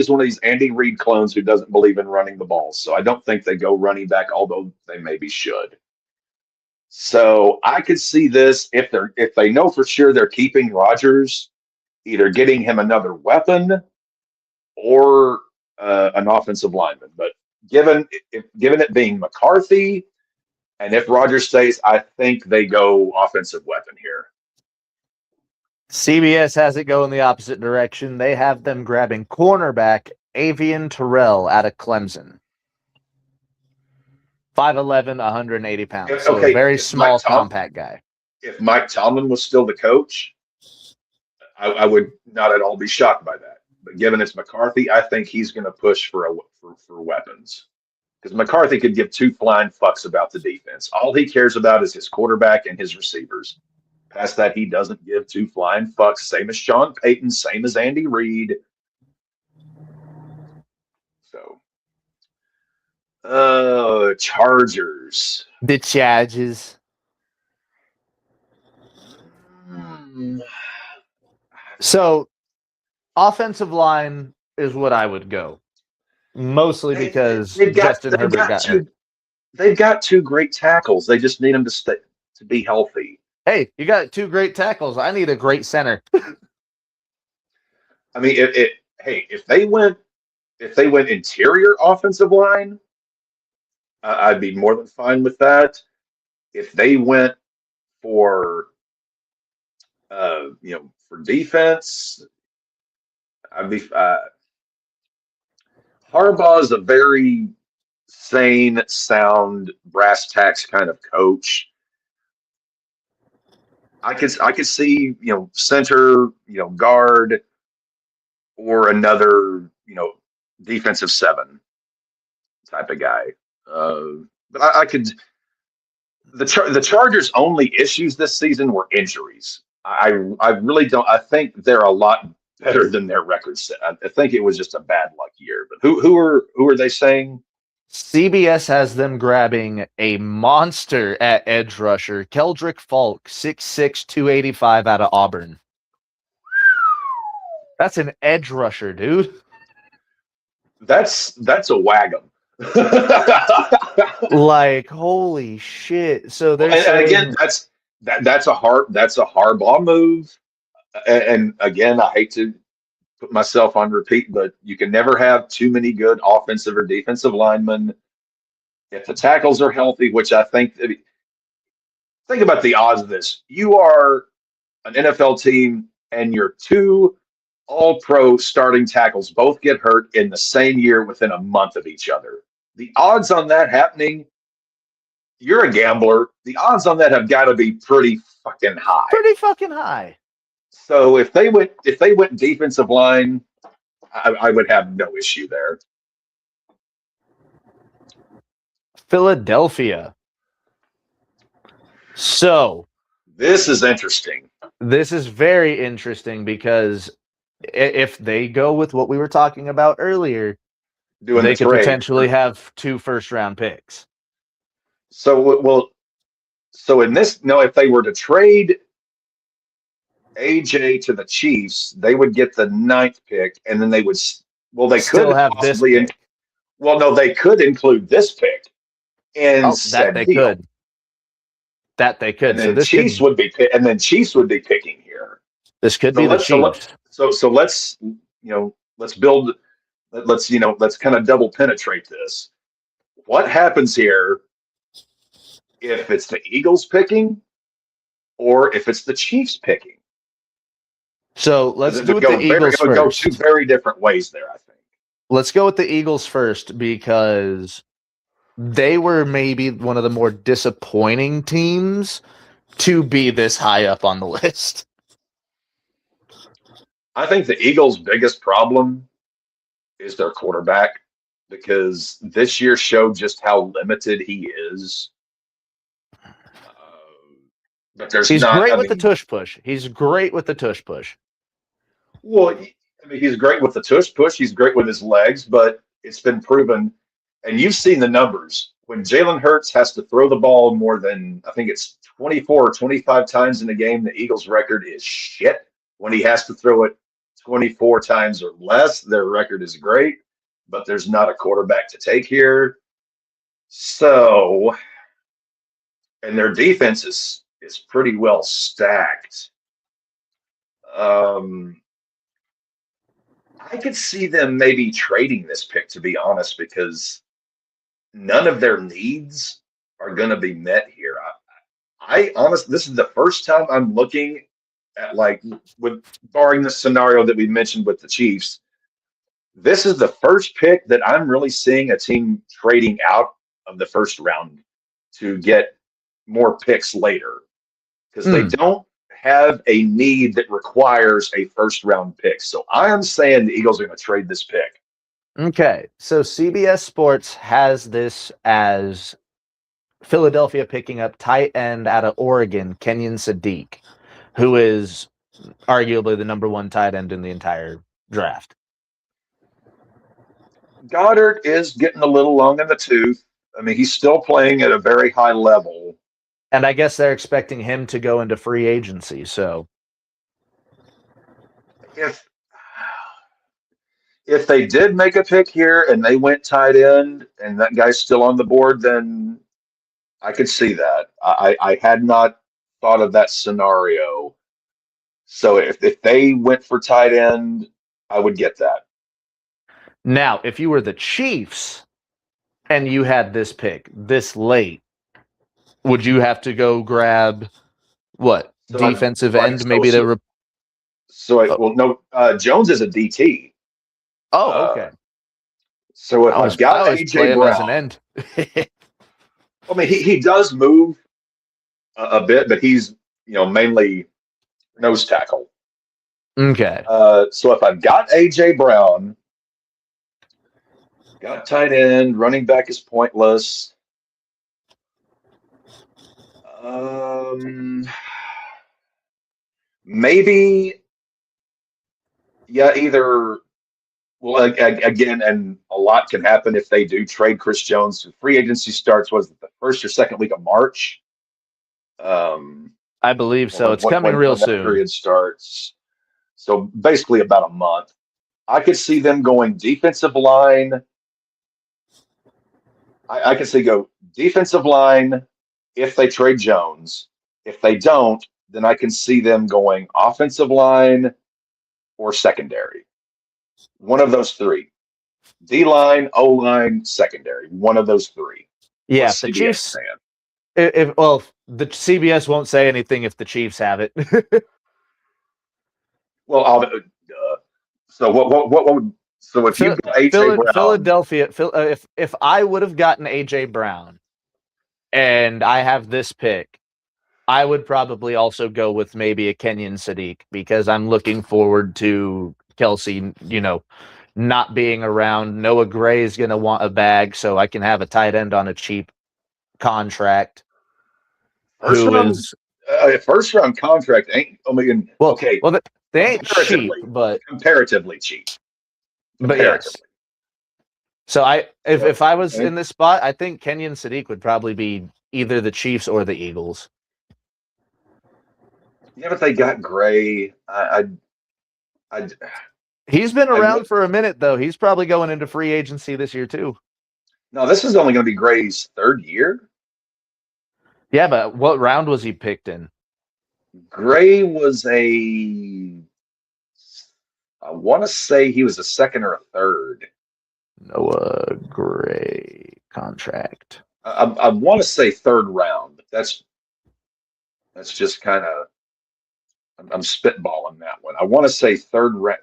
one of these Andy Reid clones who doesn't believe in running the ball. So I don't think they go running back, although they maybe should. So I could see this if they know for sure they're keeping Rodgers, either getting him another weapon or an offensive lineman. But given it being McCarthy, and if Rodgers stays, I think they go offensive weapon here. CBS has it go in the opposite direction. They have them grabbing cornerback Avian Terrell out of Clemson. 5'11", 180 pounds. So a very small, compact guy. If Mike Tomlin was still the coach, I would not at all be shocked by that. But given it's McCarthy, I think he's going to push for weapons. Because McCarthy could give 2 flying fucks about the defense. All he cares about is his quarterback and his receivers. Past that, he doesn't give 2 flying fucks. Same as Sean Payton, same as Andy Reid. So, Chargers. The Chargers. So, Offensive line is what I would go. Mostly because Justin Herbert got hurt. They've got two great tackles. They just need them to be healthy. Hey, you got two great tackles. I need a great center. I mean, if they went interior offensive line, I'd be more than fine with that. If they went for for defense, I'd be. Harbaugh is a very sane, sound, brass tacks kind of coach. I could see center, guard, or another defensive seven type of guy. But I could. The Chargers' only issues this season were injuries. I really don't. I think they're a lot better than their record set. I think it was just a bad luck year. But who are they saying? CBS has them grabbing a monster at edge rusher, Keldrick Falk, 6'6", 285 out of Auburn. That's an edge rusher, dude. That's a wagon. Like, holy shit. So they're and again, that's a Harbaugh move. And again, I hate to put myself on repeat, but you can never have too many good offensive or defensive linemen. If the tackles are healthy, which I think about the odds of this. You are an NFL team and your two all-pro starting tackles both get hurt in the same year within a month of each other. The odds on that happening, you're a gambler. The odds on that have got to be pretty fucking high. Pretty fucking high. So if they went defensive line, I would have no issue there. Philadelphia. So this is interesting. This is very interesting because if they go with what we were talking about earlier, they could potentially have 2 first-round picks. So in this, if they were to trade AJ to the Chiefs, they would get the 9th pick, and then they would. Well, they still could have this pick. They could include this pick. And that they could. And then Chiefs would be picking here. This could be the Chiefs. So let's build. Let's kind of double penetrate this. What happens here if it's the Eagles picking, or if it's the Chiefs picking? So let's do the Eagles first. It would go 2 very different ways there, I think. Let's go with the Eagles first because they were maybe one of the more disappointing teams to be this high up on the list. I think the Eagles' biggest problem is their quarterback, because this year showed just how limited he is. But he's great with the tush push. He's great with the tush push. Well, he's great with the tush push. He's great with his legs, but it's been proven, and you've seen the numbers. When Jalen Hurts has to throw the ball more than, I think it's 24 or 25 times in a game, the Eagles' record is shit. When he has to throw it 24 times or less, their record is great, but there's not a quarterback to take here. So, and their defense is pretty well stacked. I could see them maybe trading this pick, to be honest, because none of their needs are going to be met here. I honestly, this is the first time I'm looking at, barring the scenario that we mentioned with the Chiefs, this is the first pick that I'm really seeing a team trading out of the first round to get more picks later, because they don't have a need that requires a first-round pick. So I am saying the Eagles are going to trade this pick. Okay, so CBS Sports has this as Philadelphia picking up tight end out of Oregon, Kenyon Sadiq, who is arguably the number 1 tight end in the entire draft. Goddard is getting a little long in the tooth. I mean, he's still playing at a very high level. And I guess they're expecting him to go into free agency, so. If they did make a pick here and they went tight end and that guy's still on the board, then I could see that. I had not thought of that scenario. So if they went for tight end, I would get that. Now, if you were the Chiefs and you had this pick this late, would you have to go grab what So defensive right. end? Maybe the. Well, no. Jones is a DT. Oh, okay. So if I've got play AJ him Brown, as an end. I mean he does move a bit, but he's mainly nose tackle. Okay. So if I've got AJ Brown, got tight end, running back is pointless. Maybe, yeah, either. Well, again, and a lot can happen if they do trade Chris Jones. Free agency starts was it the first or second week of March. I believe so. It's coming real when that soon. period starts. So basically about a month. I could see them going defensive line. I could see go defensive line if they trade Jones. If they don't, then I can see them going offensive line or secondary. One of those three. D line, O line, secondary. One of those three. Yeah, if the Chiefs. Well, the CBS won't say anything if the Chiefs have it. Well, so what would so if you got AJ Brown, Philadelphia, if I would have gotten AJ Brown, and I have this pick, I would probably also go with maybe a Kenyon Sadiq because I'm looking forward to Kelsey, not being around. Noah Gray is going to want a bag, so I can have a tight end on a cheap contract. First round contract ain't. I mean, okay. Well, they ain't cheap, but comparatively cheap. But yes. So if I was in this spot, I think Kenyon Sadiq would probably be either the Chiefs or the Eagles. Yeah, but they got Gray. He's been around for a minute, though. He's probably going into free agency this year, too. No, this is only going to be Gray's third year. Yeah, but what round was he picked in? Gray was I want to say he was a second or a third. Noah Gray contract. I want to say third round, but that's just kind of. I'm spitballing that one. I want to say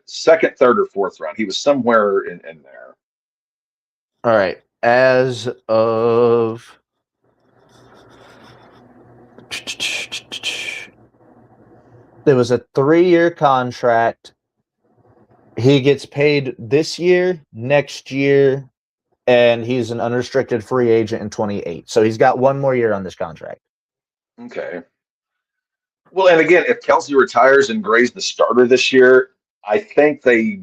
second, third, or fourth round. He was somewhere in there. All right. As of there was a 3-year contract. He gets paid this year, next year, and he's an unrestricted free agent in 28. So he's got one more year on this contract. Okay. Well, and again, if Kelsey retires and Gray's the starter this year, I think they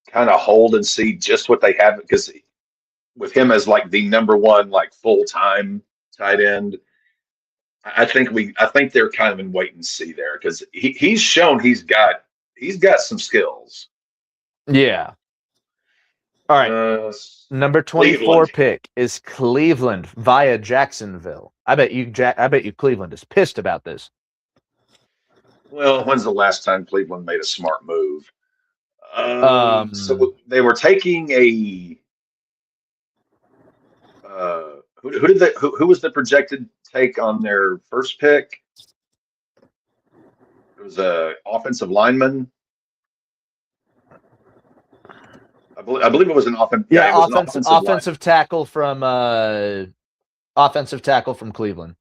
kind of hold and see just what they have because with him as like the number one like full-time tight end, I think they're kind of in wait and see there because he's shown he's got some skills. Yeah. All right. Number 24 Cleveland. Pick is Cleveland via Jacksonville. I bet you Cleveland is pissed about this. Well, when's the last time Cleveland made a smart move? So they were taking a who was the projected take on their first pick? It was a offensive lineman. I believe it was an offensive. Yeah, it was offensive tackle from Cleveland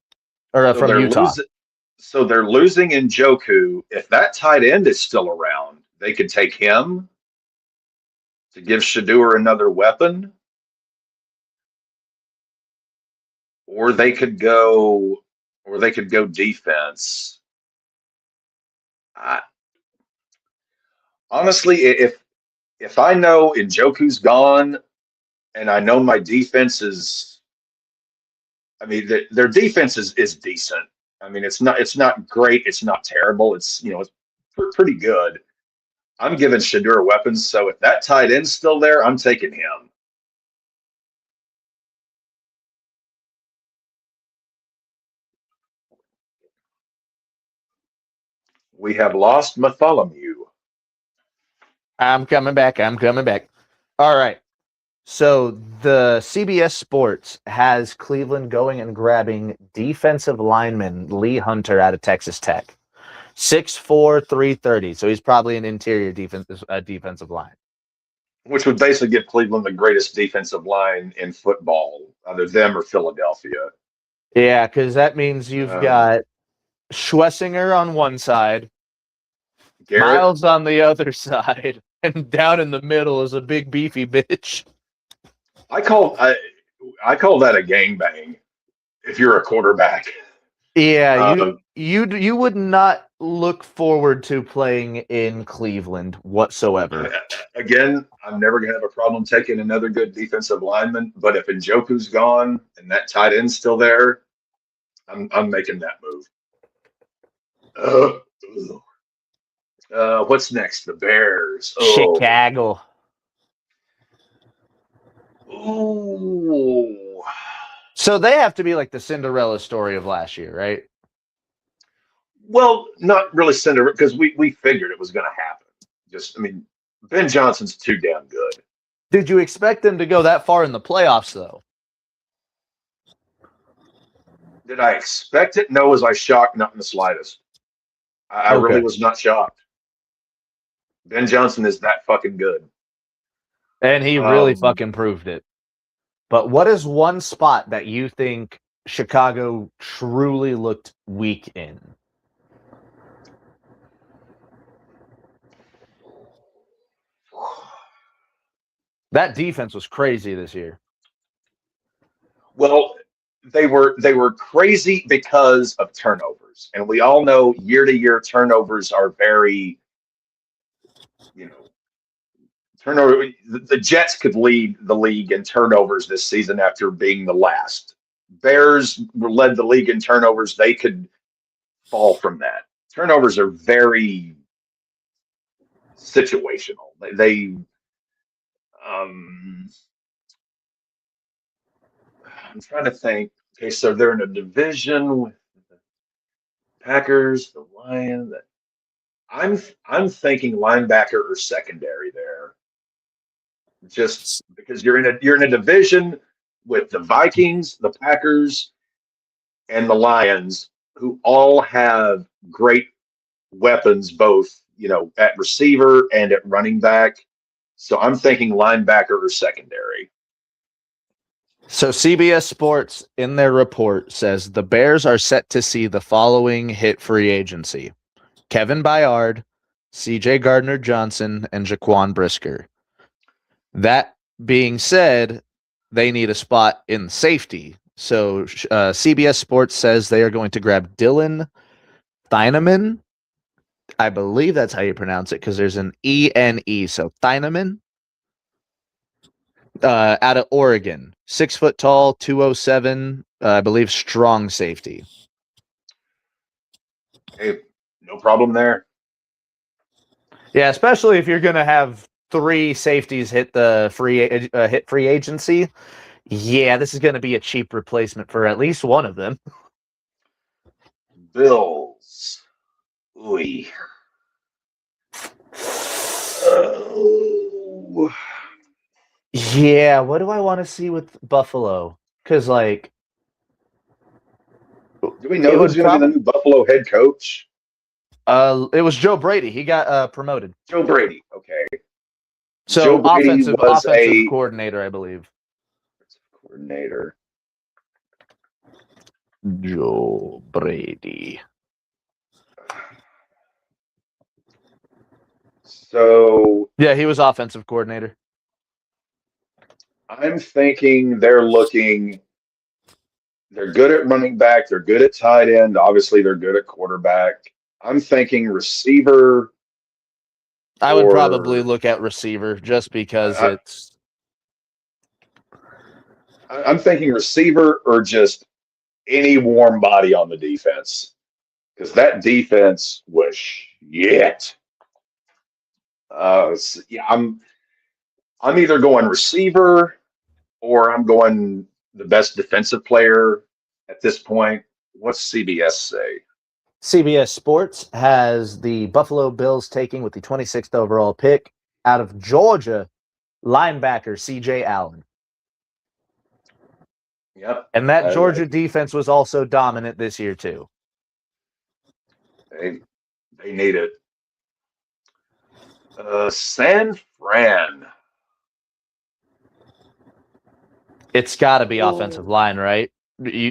or from Utah. So they're losing Njoku. If that tight end is still around, they could take him to give Shedeur another weapon. Or they could go defense. Honestly, if I know Njoku's gone and I know my defense is, I mean, their defense is decent. I mean, it's not great. It's not terrible. It's pretty good. I'm giving Shadur weapons. So if that tight end's still there, I'm taking him. We have lost Bartholomew. I'm coming back. All right. So the CBS Sports has Cleveland going and grabbing defensive lineman Lee Hunter out of Texas Tech. 6'4", 330. So he's probably an interior defensive line. Which would basically give Cleveland the greatest defensive line in football, either them or Philadelphia. Yeah, because that means you've got Schlesinger on one side, Garrett. Miles on the other side, and down in the middle is a big beefy bitch. I call that a gangbang. If you're a quarterback, Yeah, you would not look forward to playing in Cleveland whatsoever. Again, I'm never gonna have a problem taking another good defensive lineman. But if Njoku's gone and that tight end's still there, I'm making that move. What's next? The Bears. Chicago. Ooh. So they have to be like the Cinderella story of last year, right? Well, not really Cinderella, because we figured it was going to happen. Ben Johnson's too damn good. Did you expect them to go that far in the playoffs, though? Did I expect it? No. Was I shocked? Not in the slightest. I really was not shocked. Ben Johnson is that fucking good. And he really fucking proved it. But what is one spot that you think Chicago truly looked weak in? That defense was crazy this year. Well, they were crazy because of turnovers, and we all know year-to-year turnovers are very, turnover. The Jets could lead the league in turnovers this season after being the last. Bears led the league in turnovers. They could fall from that. Turnovers are very situational. I'm trying to think. Okay, so they're in a division with the Packers, the Lions. I'm thinking linebacker or secondary there. Just because you're in a division with the Vikings, the Packers, and the Lions, who all have great weapons, both at receiver and at running back. So I'm thinking linebacker or secondary. So CBS Sports in their report says the Bears are set to see the following hit free agency: Kevin Byard, C.J. Gardner-Johnson, and Jaquan Brisker. That being said, they need a spot in safety. So CBS Sports says they are going to grab Dylan Thieneman. I believe that's how you pronounce it because there's an E-N-E. So Thieneman. Out of Oregon, 6 foot tall, 207, I believe, strong safety. Hey, no problem there. Yeah, especially if you're going to have 3 safeties hit the free agency. Yeah, this is going to be a cheap replacement for at least one of them. Bills. Ooh. Yeah, what do I want to see with Buffalo? Because, like... Do we know who's going to be the new Buffalo head coach? It was Joe Brady. He got promoted. Joe Brady. Okay. So Joe Brady was offensive coordinator, I believe. Coordinator. Joe Brady. So yeah, he was offensive coordinator. I'm thinking they're good at running back. They're good at tight end. Obviously, they're good at quarterback. I'm thinking receiver. I would probably look at receiver just because I'm thinking receiver or just any warm body on the defense, because that defense was shit. Yeah, I'm either going receiver or I'm going the best defensive player at this point. What's CBS say? CBS Sports has the Buffalo Bills taking with the 26th overall pick out of Georgia, linebacker CJ Allen. Yep, And that Georgia defense was also dominant this year, too. they need it. San Fran. It's got to be offensive line, right?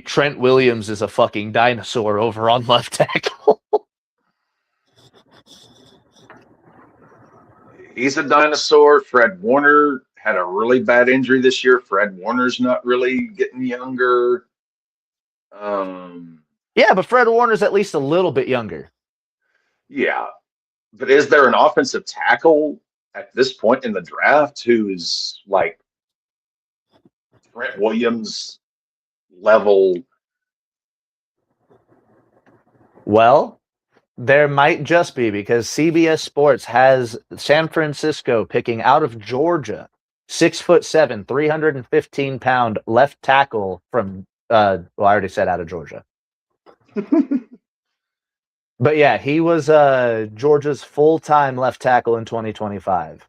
Trent Williams is a fucking dinosaur over on left tackle. He's a dinosaur. Fred Warner had a really bad injury this year. Fred Warner's not really getting younger. Yeah, but Fred Warner's at least a little bit younger. Yeah, but is there an offensive tackle at this point in the draft who's like Trent Williams level? Well, there might just be, because CBS Sports has San Francisco picking out of Georgia, 6'7", 315-pound left tackle from. Well, I already said out of Georgia. But yeah, he was Georgia's full-time left tackle in 2025.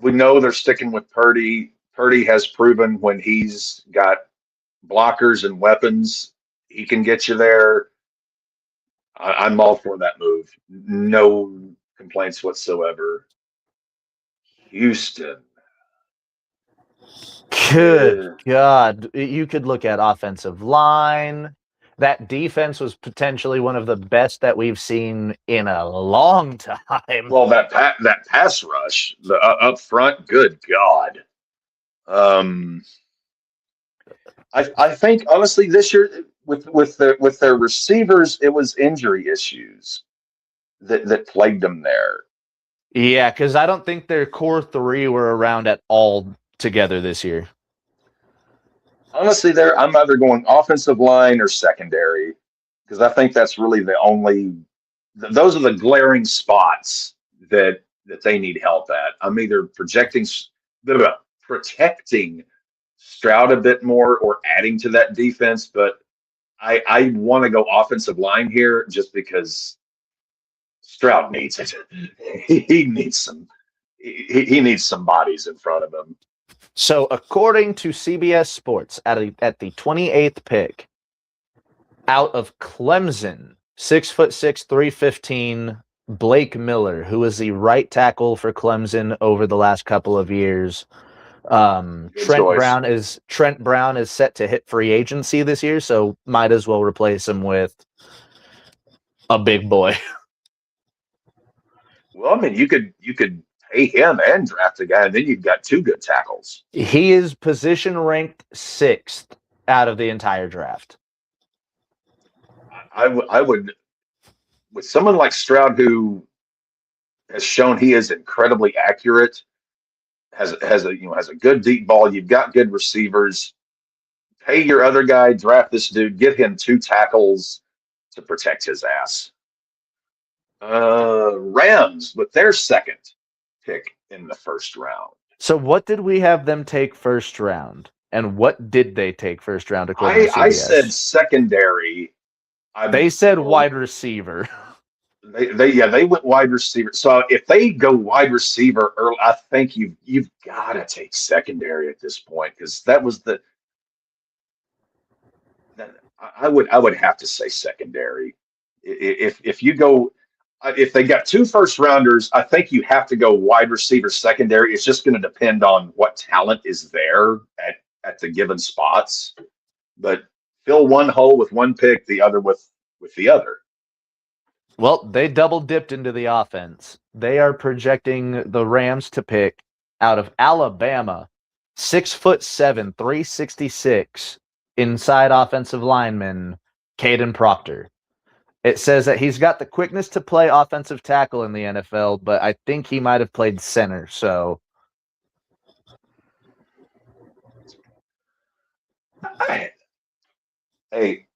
We know they're sticking with Purdy. Purdy has proven when he's got blockers and weapons, he can get you there. I'm all for that move. No complaints whatsoever. Houston. Good God. You could look at offensive line. That defense was potentially one of the best that we've seen in a long time. Well, that pass rush, the up front, good God. I think honestly this year with their receivers, it was injury issues that plagued them there. Yeah, because I don't think their core three were around at all together this year. Honestly, I'm either going offensive line or secondary because I think that's really the only. Those are the glaring spots that they need help at. I'm either protecting Stroud a bit more or adding to that defense, but I want to go offensive line here just because Stroud needs it. He needs some. He needs some bodies in front of him. So, according to CBS Sports, at the 28th pick, out of Clemson, 6'6", 315, Blake Miller, who is the right tackle for Clemson over the last couple of years. Trent Brown is set to hit free agency this year, so might as well replace him with a big boy. Well, I mean, you could pay him and draft a guy, and then you've got two good tackles. He is position ranked 6th out of the entire draft. I would, with someone like Stroud who has shown he is incredibly accurate, has a good deep ball. You've got good receivers. Pay your other guy, draft this dude, get him two tackles to protect his ass. Rams with their second pick in the first round. So what did we have them take first round? And what did they take first round according to CBS? I said secondary. They said wide receiver. They went wide receiver. So if they go wide receiver early, I think you've got to take secondary at this point because that was I would have to say secondary. If you go if they got two first rounders, I think you have to go wide receiver secondary. It's just going to depend on what talent is there at the given spots. But fill one hole with one pick, the other with the other. Well, they double dipped into the offense. They are projecting the Rams to pick out of Alabama, 6'7", 366, inside offensive lineman, Caden Proctor. It says that he's got the quickness to play offensive tackle in the NFL, but I think he might have played center, so. Hey,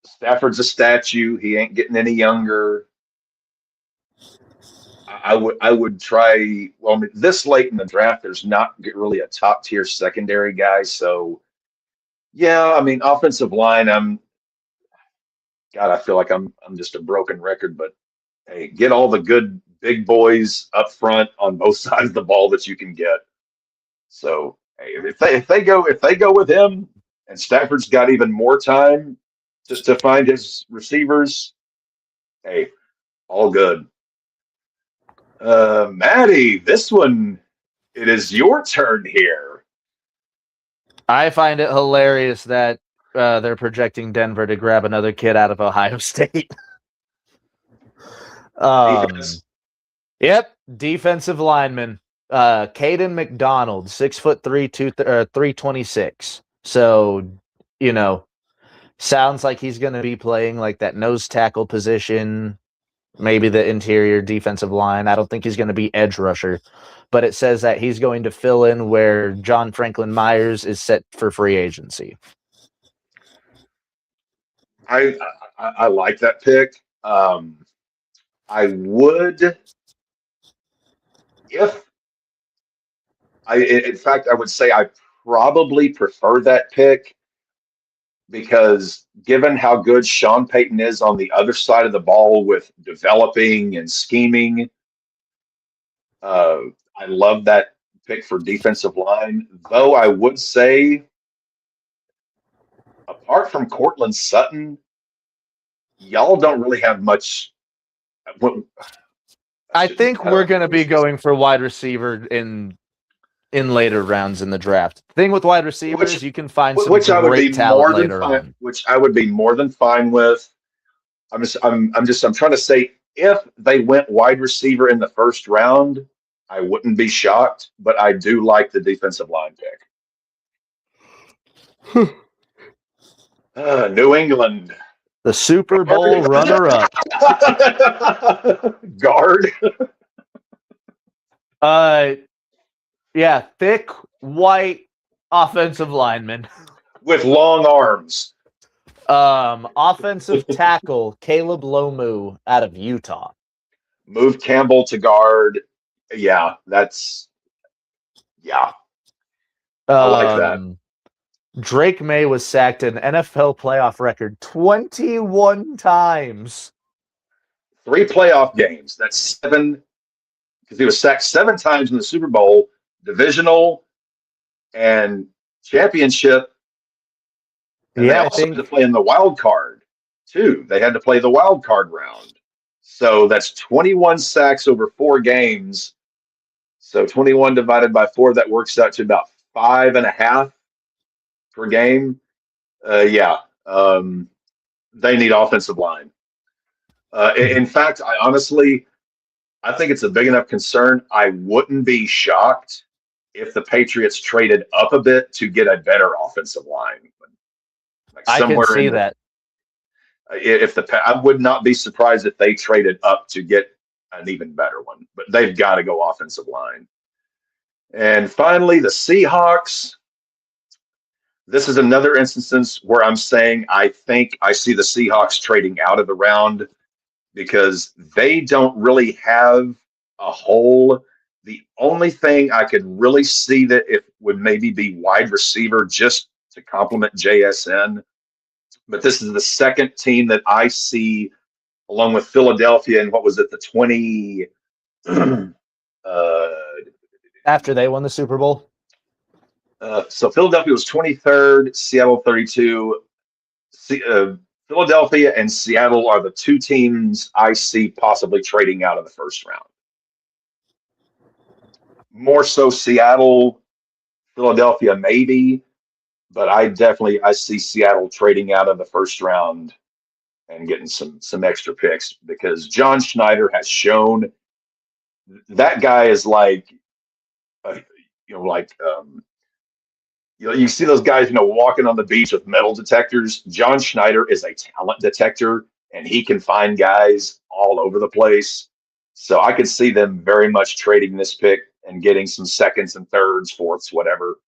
Stafford's a statue. He ain't getting any younger. I would try. Well, I mean, this late in the draft, there's not really a top tier secondary guy. So yeah, I mean, offensive line. God, I feel like I'm just a broken record. But hey, get all the good big boys up front on both sides of the ball that you can get. So hey, if they go with him, and Stafford's got even more time to find his receivers, hey, all good. Maddie, this one, it is your turn here. I find it hilarious that they're projecting Denver to grab another kid out of Ohio State. Defense. Yep, defensive lineman. Caden McDonald, 6'3", 326. So, sounds like he's going to be playing like that nose tackle position, maybe the interior defensive line. I don't think he's going to be edge rusher, but it says that he's going to fill in where John Franklin Myers is set for free agency. I like that pick. I would, if in fact, I would say I probably prefer that pick because given how good Sean Payton is on the other side of the ball with developing and scheming, uh, I love that pick for defensive line. Though I would say, apart from Cortland Sutton, y'all don't really have much. I think we're going to be going for wide receiver in later rounds in the draft. The thing with wide receivers, you can find some great talent later on. Which I would be more than fine with. I'm trying to say, if they went wide receiver in the first round, I wouldn't be shocked, but I do like the defensive line pick. New England. The Super Bowl runner-up. Guard. Yeah, thick, white offensive lineman. With long arms. Offensive tackle, Caleb Lomu out of Utah. Move Campbell to guard. Yeah, yeah. I like that. Drake May was sacked an NFL playoff record 21 times. 3 playoff games. That's 7, because he was sacked 7 times in the Super Bowl, divisional, and championship. And they also had to play in the wild card, too. They had to play the wild card round. So that's 21 sacks over 4 games. So 21 divided by 4, that works out to about 5.5 per game. Yeah. They need offensive line. In fact, I think it's a big enough concern. I wouldn't be shocked if the Patriots traded up a bit to get a better offensive line. Like I can see that. I would not be surprised if they traded up to get an even better one, but they've got to go offensive line. And finally, the Seahawks. This is another instance where I'm saying I think I see the Seahawks trading out of the round because they don't really have a hole. The only thing I could really see that it would maybe be wide receiver just to complement JSN. But this is the second team that I see, along with Philadelphia, and what was it, the 20 after they won the Super Bowl. So Philadelphia was 23rd, Seattle 32. Philadelphia and Seattle are the 2 teams I see possibly trading out of the first round. More so Seattle, Philadelphia maybe, but I see Seattle trading out of the first round and getting some extra picks because John Schneider has shown that guy is like, you see those guys, walking on the beach with metal detectors. John Schneider is a talent detector, and he can find guys all over the place. So I could see them very much trading this pick and getting some seconds and thirds, fourths, whatever.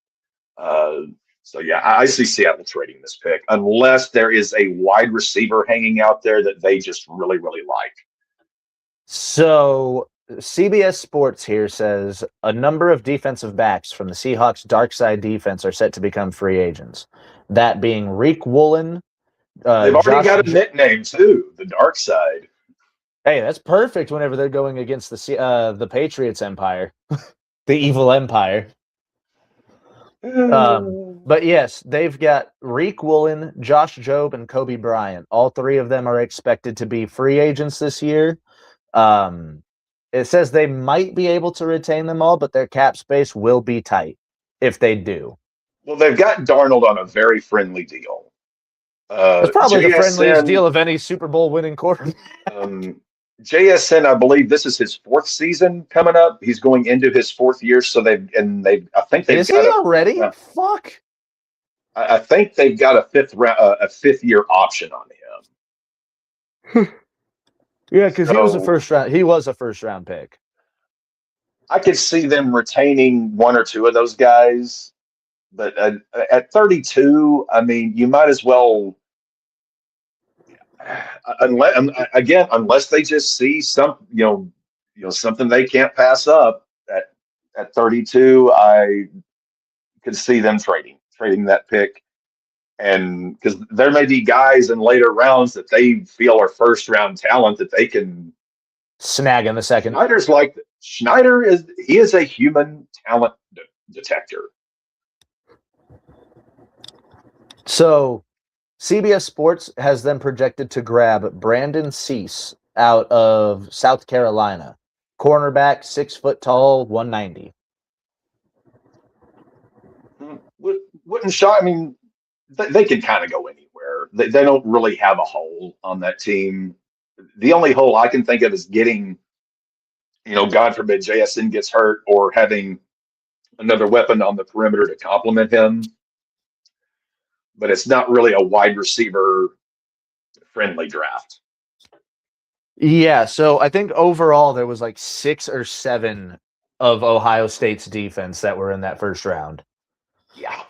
So yeah, I see Seattle trading this pick unless there is a wide receiver hanging out there that they just really, really like. So CBS Sports here says a number of defensive backs from the Seahawks' dark side defense are set to become free agents. That being Reek Woolen, They've already Josh. got a nickname too, the Dark Side. Hey, that's perfect whenever they're going against the Patriots Empire, the evil empire. But yes, they've got Reek Woolen, Josh Jobe, and Kobe Bryant. All three of them are expected to be free agents this year. It says they might be able to retain them all, but their cap space will be tight if they do. Well, they've got Darnold on a very friendly deal. That's probably the friendliest deal JSN, of any Super Bowl winning quarterback. JSN, I believe this is his fourth season coming up. He's going into his fourth year, so I think they've Is got he already? Fuck. I think they've got a fifth year option on him. Yeah, because he was a first round. He was a first round pick. I could see them retaining one or two of those guys, but at 32, I mean, you might as well. Unless they just see something they can't pass up at 32, I could see them trading that pick, and because there may be guys in later rounds that they feel are first round talent that they can snag in the second. Schneider is a human talent detector. So CBS Sports has them projected to grab Brandon Cease out of South Carolina. Cornerback, 6 foot tall, 190. Wouldn't shock. I mean, they can kind of go anywhere. They don't really have a hole on that team. The only hole I can think of is getting, God forbid JSN gets hurt, or having another weapon on the perimeter to complement him. But it's not really a wide receiver friendly draft. Yeah, so I think overall there was like 6 or 7 of Ohio State's defense that were in that first round. Yeah.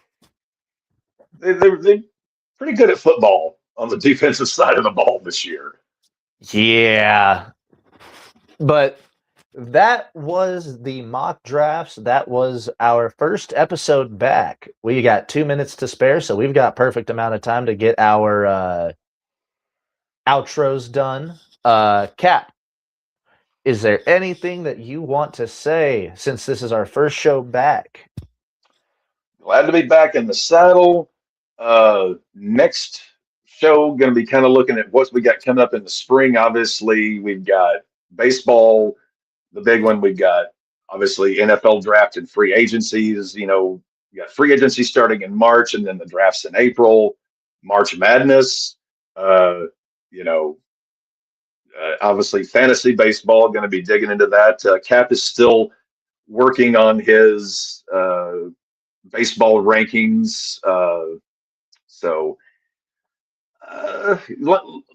They're pretty good at football on the defensive side of the ball this year. Yeah. But that was the mock drafts. That was our first episode back. We got 2 minutes to spare, so we've got perfect amount of time to get our outros done. Cap, is there anything that you want to say since this is our first show back? Glad to be back in the saddle. Next show, going to be kind of looking at what we got coming up in the spring. Obviously, we've got baseball, the big one. We've got obviously NFL draft and free agencies. You got free agency starting in March, and then the drafts in April. March Madness. Obviously fantasy baseball. Going to be digging into that. Cap is still working on his baseball rankings.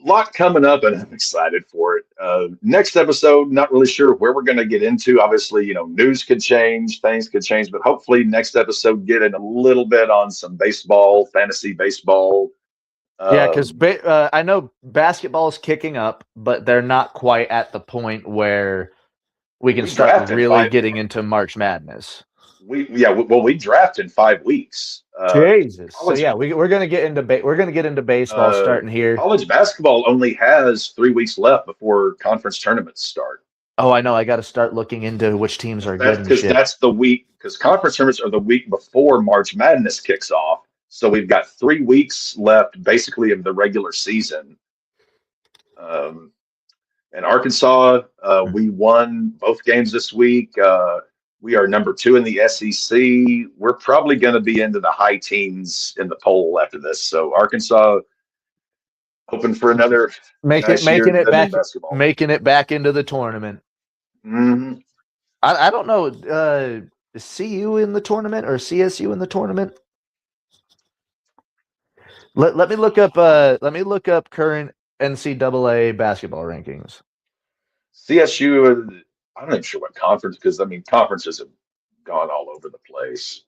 Lot coming up, and I'm excited for it. Next episode, not really sure where we're going to get into. Obviously, news could change, things could change, but hopefully next episode get in a little bit on some baseball, fantasy baseball. Yeah, because I know basketball is kicking up, but they're not quite at the point where we can start really getting into March Madness. We draft in 5 weeks. Jesus. So yeah, we're gonna get into baseball starting here. College basketball only has 3 weeks left before conference tournaments start. Oh, I know. I got to start looking into which teams are good. Because that's the week. Because conference tournaments are the week before March Madness kicks off. So we've got 3 weeks left, basically, of the regular season. And Arkansas, we won both games this week. We are number 2 in the SEC. We're probably going to be into the high teens in the poll after this. So Arkansas, hoping for another making it back into the tournament. Mm-hmm. I don't know. Is CU in the tournament or CSU in the tournament? Let me look up. Let me look up current NCAA basketball rankings. CSU. I'm not even sure what conference, because conferences have gone all over the place.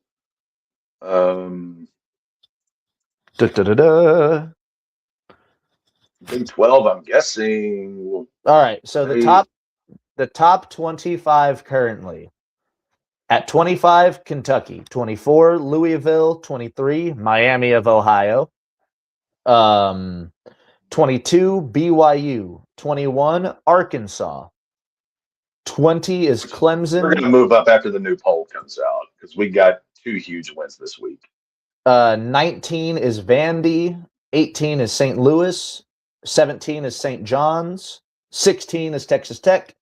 Big 12, I'm guessing. All right, so the the top 25 currently. At 25, Kentucky. 24, Louisville. 23, Miami of Ohio. 22, BYU. 21, Arkansas. 20 is Clemson. We're going to move up after the new poll comes out because we got 2 huge wins this week. 19 is Vandy. 18 is St. Louis. 17 is St. John's. 16 is Texas Tech.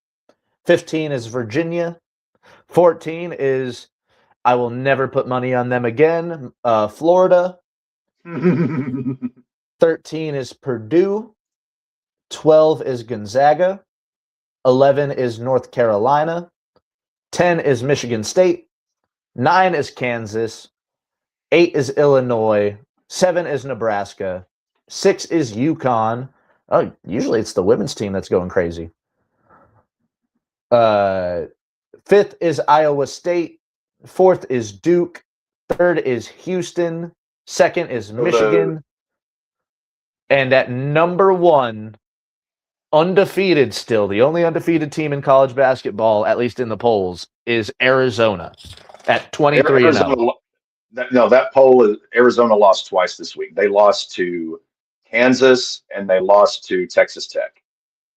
15 is Virginia. 14 is, I will never put money on them again, Florida. 13 is Purdue. 12 is Gonzaga. 11 is North Carolina. 10 is Michigan State. 9 is Kansas. 8 is Illinois. 7 is Nebraska. 6 is UConn. Oh, usually it's the women's team that's going crazy. 5th is Iowa State. 4th is Duke. 3rd is Houston. 2nd is Michigan. And at number 1, undefeated still, the only undefeated team in college basketball, at least in the polls, is Arizona at 23-0. That poll is Arizona lost twice this week. They lost to Kansas and they lost to Texas Tech.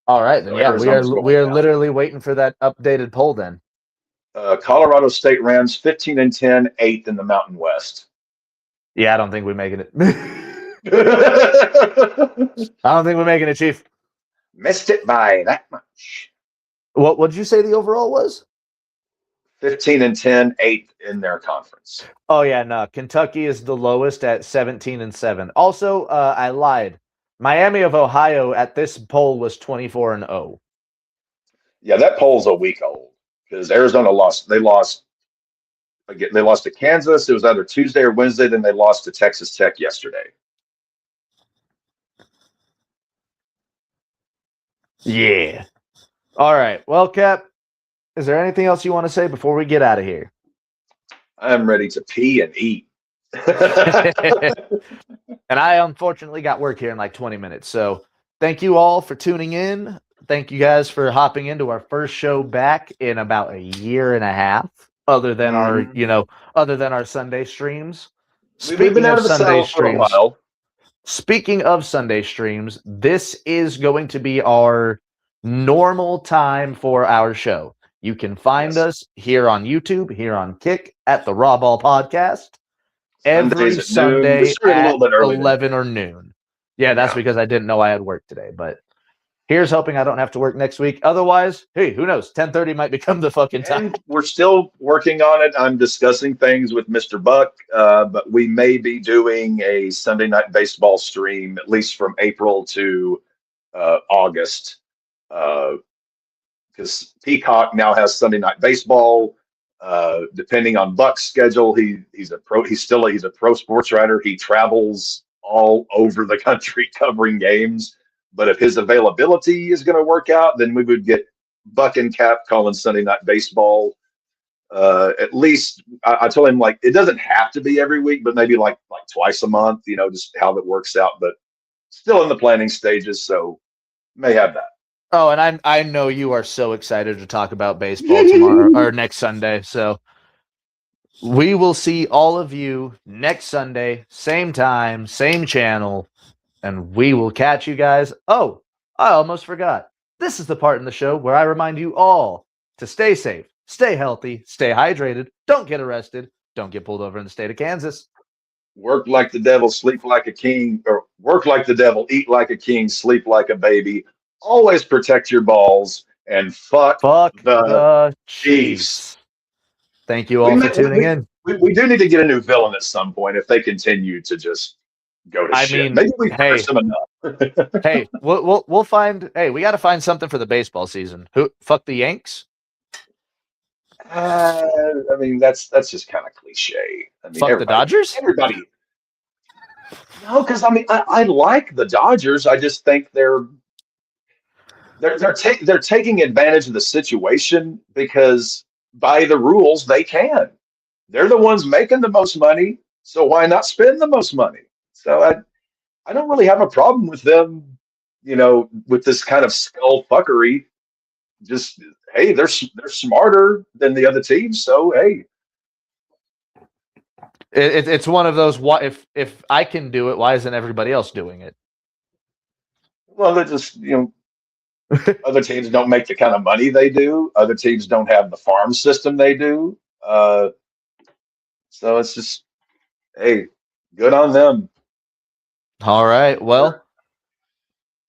All right, then So we are literally waiting for that updated poll then. Colorado State Rams 15-10, 8th in the Mountain West. Yeah, I don't think we're making it. I don't think we're making it, Chief. Missed it by that much. What did you say the overall was? 15-10, 8th in their conference. Oh yeah, no. Kentucky is the lowest at 17-7. Also, I lied. Miami of Ohio at this poll was 24-0. Yeah, that poll's a week old because Arizona lost. They lost to Kansas. It was either Tuesday or Wednesday. Then they lost to Texas Tech yesterday. Yeah. All right. Well, Cap, is there anything else you want to say before we get out of here? I'm ready to pee and eat. And I unfortunately got work here in like 20 minutes. So thank you all for tuning in. Thank you guys for hopping into our first show back in about a year and a half, other than our Sunday streams. We've been out of the Sunday for a while. Speaking of Sunday streams, this is going to be our normal time for our show. You can find us here on YouTube, here on Kick, at the RAWBall Podcast, every Sunday at 11 or noon. Yeah, that's because I didn't know I had work today, but here's hoping I don't have to work next week. Otherwise, hey, who knows? 10:30 might become the fucking time. And we're still working on it. I'm discussing things with Mr. Buck, but we may be doing a Sunday night baseball stream, at least from April to August. Because Peacock now has Sunday night baseball. Depending on Buck's schedule, he's a pro sports writer. He travels all over the country covering games. But if his availability is going to work out, then we would get Buck and Cap calling Sunday night baseball. At least I told him, like, it doesn't have to be every week, but maybe like twice a month, just how it works out. But still in the planning stages, so may have that. Oh, and I know you are so excited to talk about baseball tomorrow or next Sunday. So we will see all of you next Sunday, same time, same channel, and we will catch you guys. Oh, I almost forgot. This is the part in the show where I remind you all to stay safe, stay healthy, stay hydrated, don't get arrested, don't get pulled over in the state of Kansas. Work like the devil, sleep like a king, or work like the devil, eat like a king, sleep like a baby. Always protect your balls and fuck the Chiefs. Thank you all for tuning in. We do need to get a new villain at some point if they continue to just go to shit. Maybe we finish them enough. Hey, we'll find. Hey, we got to find something for the baseball season. Fuck the Yanks? I mean, that's just kind of cliche. I mean, fuck the Dodgers? Everybody. No, because I mean, I like the Dodgers. I just think they're taking advantage of the situation because by the rules they can. They're the ones making the most money, so why not spend the most money? So I don't really have a problem with them, with this kind of skull fuckery. just hey, they're smarter than the other teams, so hey, It's one of those. What if I can do it? Why isn't everybody else doing it? well, they're just other teams don't make the kind of money they do. Other teams don't have the farm system they do. So it's just hey, good on them. All right. Well,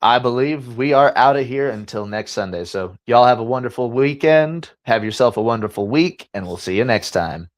I believe we are out of here until next Sunday. So y'all have a wonderful weekend. Have yourself a wonderful week, and we'll see you next time.